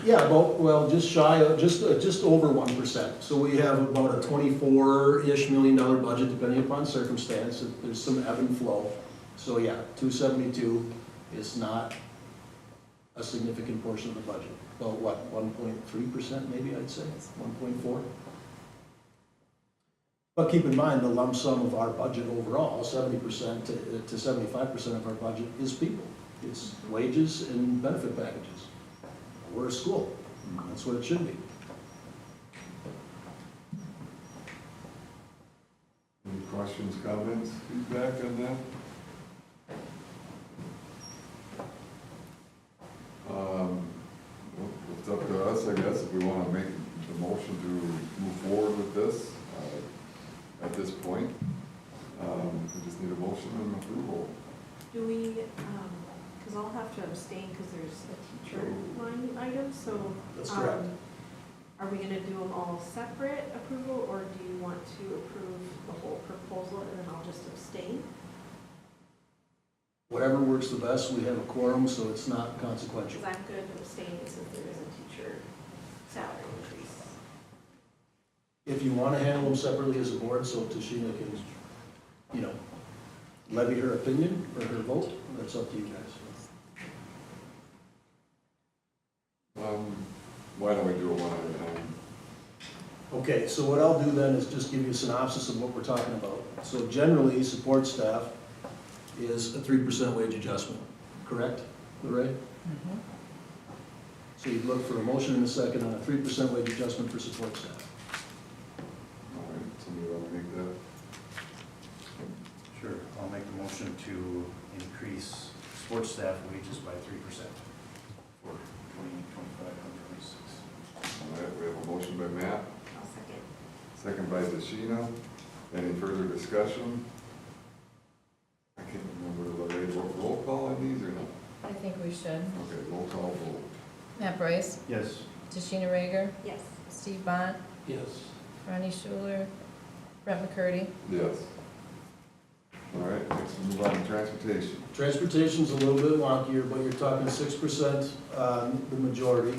Yeah, about, well, just shy of, just over 1%. So we have about a $24-ish million budget, depending upon circumstance. There's some ebb and flow. So yeah, 272 is not a significant portion of the budget. About what, 1.3% maybe, I'd say, 1.4? But keep in mind, the lump sum of our budget overall, 70% to 75% of our budget is people. It's wages and benefit packages. We're a school. That's what it should be.
Any questions, comments, feedback on that? Well, it's up to us, I guess, if we want to make the motion to move forward with this at this point. We just need a motion and approval.
Do we, because I'll have to abstain because there's a teacher line item, so.
That's correct.
Are we gonna do them all separate approval, or do you want to approve the whole proposal and then I'll just abstain?
Whatever works the best. We have a quorum, so it's not consequential.
Because I'm good to abstain since there is a teacher salary increase.
If you want to handle them separately as a board, so Tashina can, you know, levy her opinion or her vote, that's up to you guys.
Why don't we do it one at a time?
Okay, so what I'll do then is just give you a synopsis of what we're talking about. So generally, support staff is a 3% wage adjustment, correct, Lorraine? So you'd look for a motion in a second on a 3% wage adjustment for support staff.
All right, somebody want to make that?
Sure, I'll make the motion to increase sports staff wages by 3% for 2025-2026.
All right, we have a motion by Matt,
I'll second.
second by Tashina. Any further discussion? I can't remember, Lorraine, roll call on these or not?
I think we should.
Okay, roll call vote.
Matt Bryce,
Yes.
Tashina Rager,
Yes.
Steve Bont,
Yes.
Ronnie Schuler, Brett McCurdy.
Yes. All right, next we move on to transportation.
Transportation's a little bit wonkier, but you're talking 6% on the majority.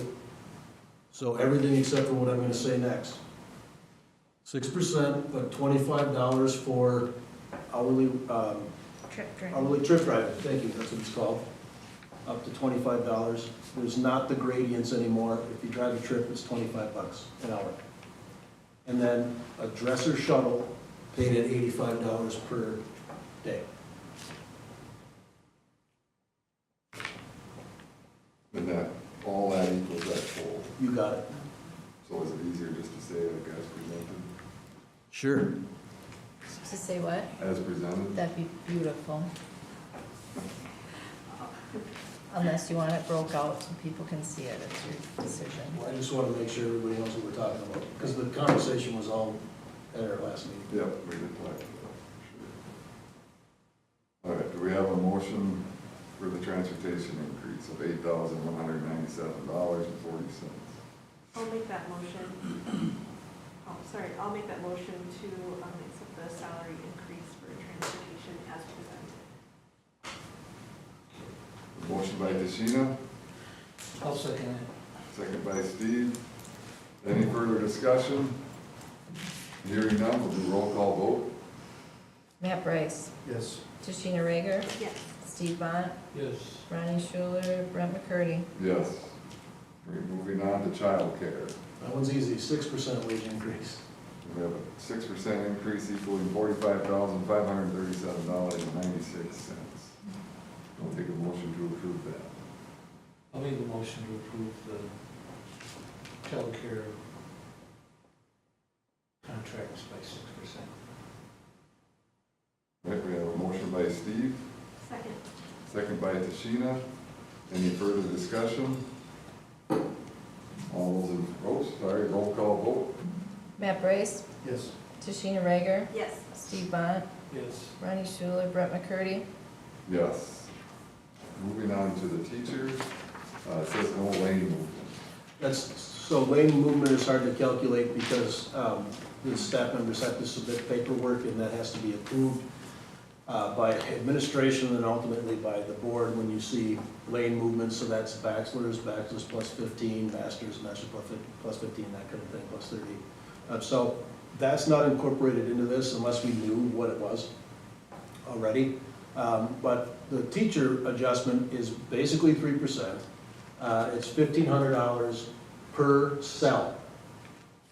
So everything except for what I'm gonna say next. 6%, but $25 for hourly, hourly trip driving, thank you, that's what it's called. Up to $25. There's not the gradients anymore. If you drive a trip, it's $25 an hour. And then a dresser shuttle paid at $85 per day.
And that, all that equals that full.
You got it.
So is it easier just to say like as presented?
Sure.
To say what?
As presented?
That'd be beautiful. unless you want it broke out so people can see it, it's your decision.
Well, I just want to make sure everybody knows what we're talking about, because the conversation was all at our last meeting.
Yep, we did talk about that, for sure. All right, do we have a motion for the transportation increase of $8,197.40?
I'll make that motion. Oh, sorry, I'll make that motion to accept the salary increase for transportation as presented.
Motion by Tashina,
I'll second it.
second by Steve. Any further discussion? Hearing none, we'll do roll call vote.
Matt Bryce,
Yes.
Tashina Rager,
Yes.
Steve Bont,
Yes.
Ronnie Schuler, Brett McCurdy.
Yes. We're moving on to childcare.
That one's easy, 6% wage increase.
We have a 6% increase equaling $45,537.96. I'll take a motion to approve that.
I'll make a motion to approve the childcare contracts by 6%.
Right, we have a motion by Steve,
Second.
second by Tashina. Any further discussion? All those in, roll call vote.
Matt Bryce,
Yes.
Tashina Rager,
Yes.
Steve Bont,
Yes.
Ronnie Schuler, Brett McCurdy.
Yes. Moving on to the teachers, it says no lane movement.
So lane movement is hard to calculate because the staff members have to submit paperwork, and that has to be approved by administration and ultimately by the board when you see lane movements. So that's bachelor's plus 15, master's plus 15, that kind of thing, plus 30. So that's not incorporated into this unless we knew what it was already. But the teacher adjustment is basically 3%. It's $1,500 per cell.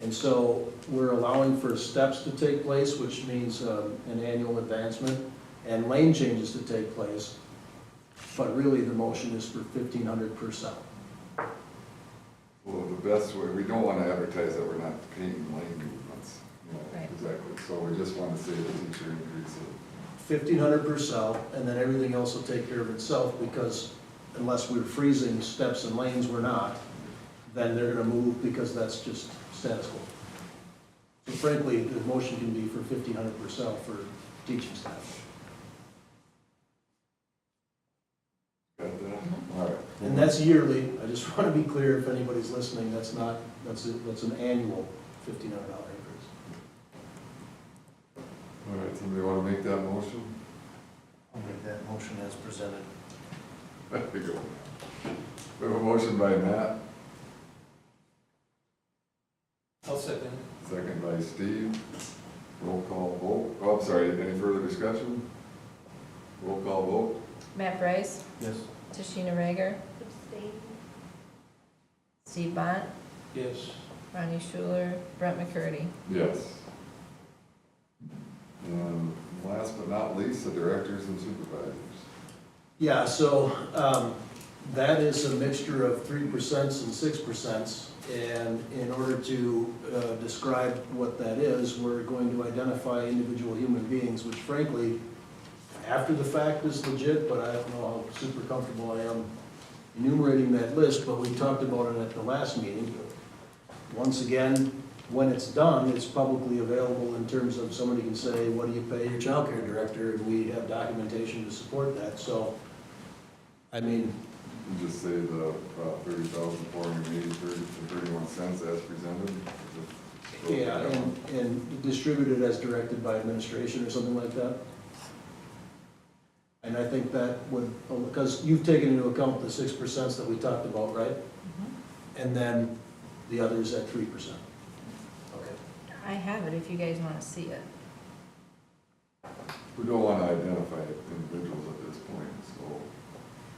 And so we're allowing for steps to take place, which means an annual advancement, and lane changes to take place. But really, the motion is for $1,500 per cell.
Well, the best way, we don't want to advertise that we're not paying lane movements. You know,
Right.
exactly. So we just want to say the teacher increase it.
$1,500 per cell, and then everything else will take care of itself, because unless we're freezing steps and lanes, we're not, then they're gonna move because that's just status quo. So frankly, the motion can be for $1,500 per cell for teaching staff.
Got that? All right.
And that's yearly. I just want to be clear, if anybody's listening, that's not, that's an annual $1,500 increase.
All right, somebody want to make that motion?
I'll make that motion as presented.
There we go. We have a motion by Matt,
I'll second it.
second by Steve. Roll call vote. Oh, I'm sorry, any further discussion? Roll call vote.
Matt Bryce,
Yes.
Tashina Rager,
Abstain.
Steve Bont,
Yes.
Ronnie Schuler, Brett McCurdy.
Yes. And last but not least, the directors and supervisors.
Yeah, so that is a mixture of 3% and 6%. And in order to describe what that is, we're going to identify individual human beings, which frankly, after the fact is legit, but I don't know how super comfortable I am enumerating that list, but we talked about it at the last meeting. Once again, when it's done, it's publicly available in terms of somebody can say, what do you pay your childcare director? And we have documentation to support that. So, I mean,
You just say the $30,480.31 as presented.
yeah, and distributed as directed by administration or something like that. And I think that would, because you've taken into account the 6% that we talked about, right? And then the others at 3%. Okay.
I have it if you guys want to see it.
We don't want to identify individuals at this point, so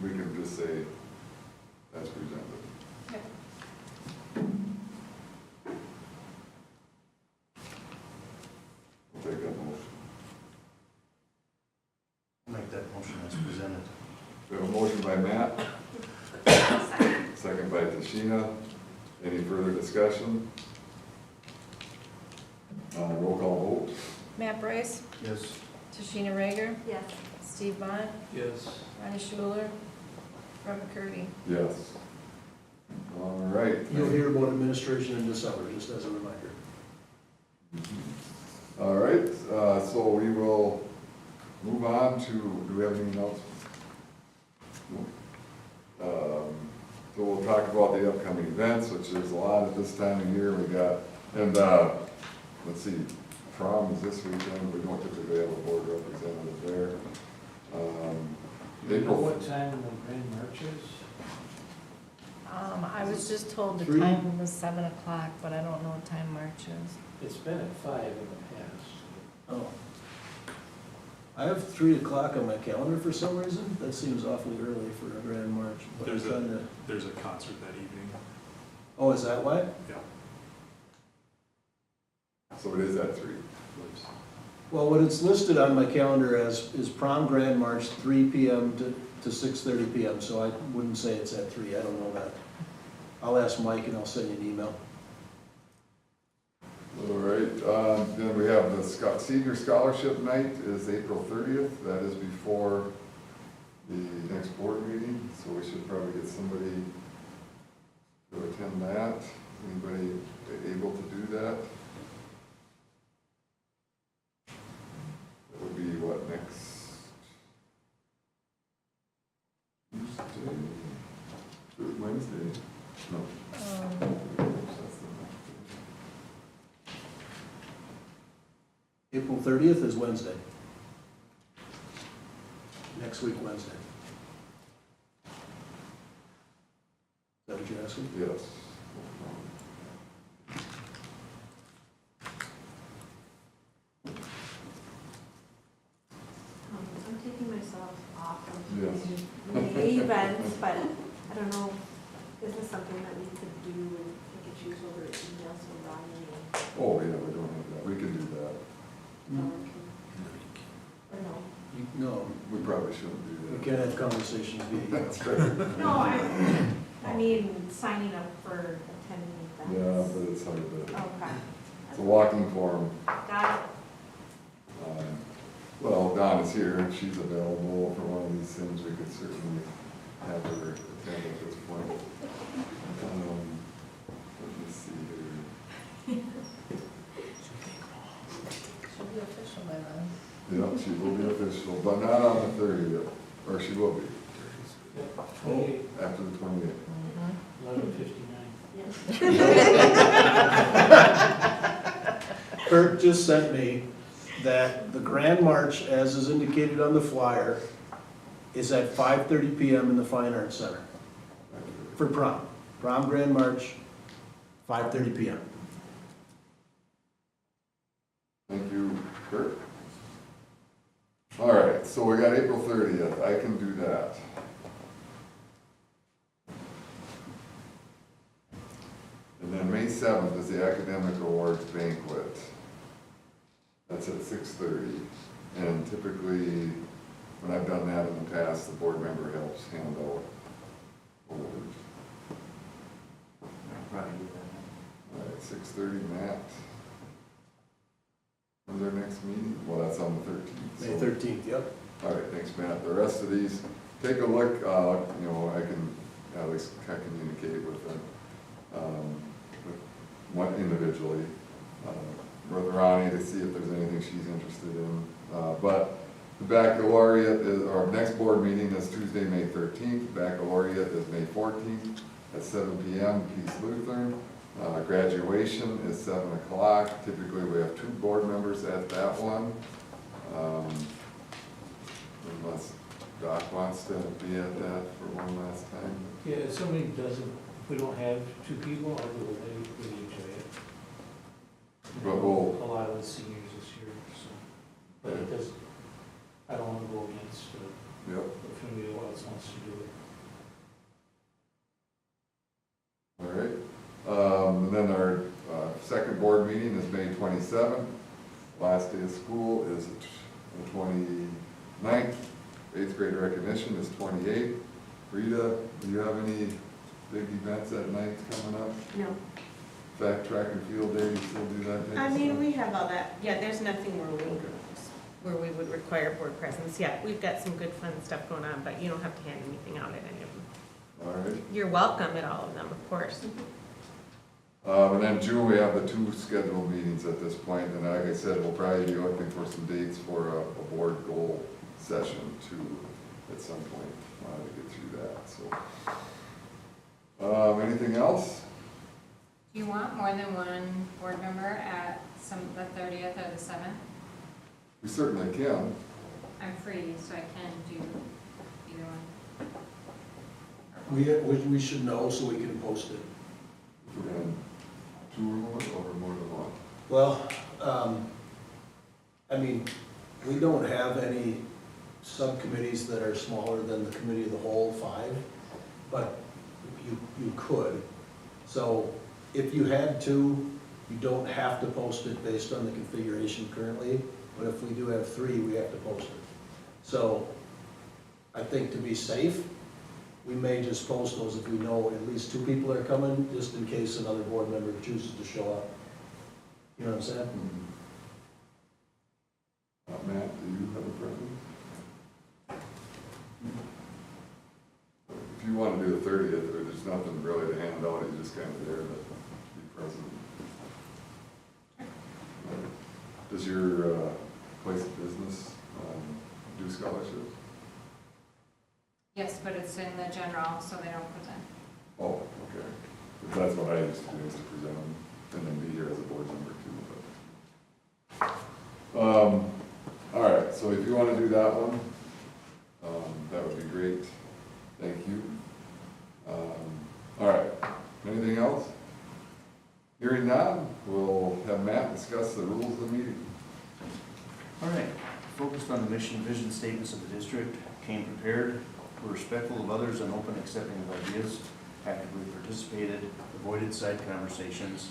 we can just say as presented. We'll take that motion.
I'll make that motion as presented.
We have a motion by Matt, second by Tashina. Any further discussion? Roll call vote.
Matt Bryce,
Yes.
Tashina Rager,
Yes.
Steve Bont,
Yes.
Ronnie Schuler, From McCurdy.
Yes. All right.
You'll hear about administration in December, just as a reminder.
All right, so we will move on to, do we have anything else? No. So we'll talk about the upcoming events, which there's a lot at this time of year. We got, and, let's see, prom is this weekend. We don't typically have a board representative there.
Do you know
April,
what time the grand march is?
I was just told the
3?
time was 7 o'clock, but I don't know what time March is.
It's been at 5 in the past.
Oh. I have 3 o'clock on my calendar for some reason. That seems awfully early for a grand march. But I'm trying to-
There's a concert that evening.
Oh, is that why?
Yeah.
so it is at 3.
Well, what it's listed on my calendar as is prom grand march, 3 PM to 6:30 PM, so I wouldn't say it's at 3, I don't know that. I'll ask Mike and I'll send you an email.
All right, then we have the senior scholarship night is April 30th. That is before the next board meeting, so we should probably get somebody to attend that. Anybody able to do that? That would be what, next Tuesday? Wednesday? No. That's the next day.
April 30th is Wednesday. Next week, Wednesday. Is that what you're asking?
Yes.
I'm taking myself off of
Yes.
the events, but I don't know, is this something that we could do and pick and choose over email, so Ronnie
Oh, yeah, we don't have that. We can do that.
and Ellen can, or no?
No,
We probably shouldn't do
we
that.
can't have conversations via email.
That's right.
No, I mean, signing up for attending
Yeah,
events.
but it's hard to,
Okay.
it's a walking forum.
Got it.
Well, Dawn is here, and she's available for one of these things. We could certainly have her attend at this point. Let me see here.
Should be official by then.
Yeah, she will be official, but not on the 30th, or she will be,
Yep, 28,
after the 28th.
11:59.
Kurt just sent me that the grand march, as is indicated on the flyer, is at 5:30 PM in the Fine Arts Center for prom. Prom grand march, 5:30 PM.
Thank you, Kurt. All right, so we got April 30th. I can do that. And then May 7th is the Academic Awards Banquet. That's at 6:30. And typically, when I've done that in the past, the board member helps hand out awards.
I'll probably do that.
All right, 6:30, Matt. When's our next meeting? Well, that's on the 13th.
May
so-
13th, yep.
All right, thanks, Matt. The rest of these, take a look, you know, I can at least communicate with them, with one individually, with Ronnie to see if there's anything she's interested in. But the baccalaureate is, our next board meeting is Tuesday, May 13th. Baccalaureate is May 14th at 7 PM, Peace Lutheran. Graduation is 7 o'clock. Typically, we have 2 board members at that one. Unless Doc wants to be at that for one last time.
Yeah, if somebody doesn't, if we don't have 2 people, I'll go with HIA.
But we'll-
A lot of the seniors this year, so, but it does, I don't wanna go against,
Yep.
if anybody else wants to do it.
All right, and then our second board meeting is May 27th. Last day of school is the 29th. 8th grade recognition is 28th. Rita, do you have any big events that night coming up?
No,
Fact, track and field day, you still do that? type
I
of
mean,
stuff?
we have all that, yeah, there's nothing where we where we would require board presence. Yeah, we've got some good fun stuff going on, but you don't have to hand anything out at any of them.
All right.
You're welcome at all of them, of course.
And then June, we have the 2 scheduled meetings at this point, and like I said, we'll probably be looking for some dates for a board goal session too, at some point, to get through that, so. Anything else?
Do you want more than one board member at the 30th or the 7th?
We certainly can.
I'm free, so I can do either one.
We should know so we can post it.
If we're gonna 2 or more than one.
Well, I mean, we don't have any subcommittees that are smaller than the committee of the whole 5, but you could. So if you had to, you don't have to post it based on the configuration currently, but if we do have 3, we have to post it. So I think to be safe, we may just post those if we know at least 2 people are coming, just in case another board member chooses to show up. You know what I'm saying?
Matt, do you have a preference? If you want to do the 30th, there's nothing really to hand out, you're just kind of there to be present. Does your place of business do scholarships?
Yes, but it's in the general, so they don't present.
Oh, okay. That's what I used to do, is to present them, and then be here as a board member too, but. All right, so if you want to do that one, that would be great. Thank you. All right, anything else? Hearing none, we'll have Matt discuss the rules of the meeting.
All right, focused on the mission and vision statements of the district, came prepared, were respectful of others and open accepting of ideas, actively participated, avoided side conversations,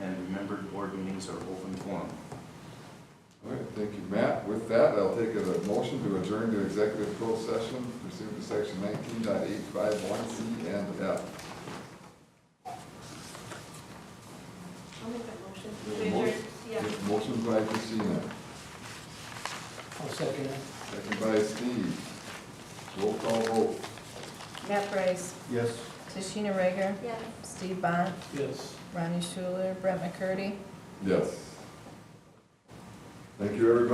and remembered board meetings are open forum.
All right, thank you, Matt. With that, I'll take a motion to adjourn to executive closed session pursuant to section 19.851C and F.
I'll make that motion.
Motion-
Yeah.
Motion by Christina,
I'll second it.
second by Steve. Roll call vote.
Matt Bryce,
Yes.
Tashina Rager,
Yeah.
Steve Bond,
Yes.
Ronnie Schuler, Brett McCurdy.
Yes. Thank you, everybody.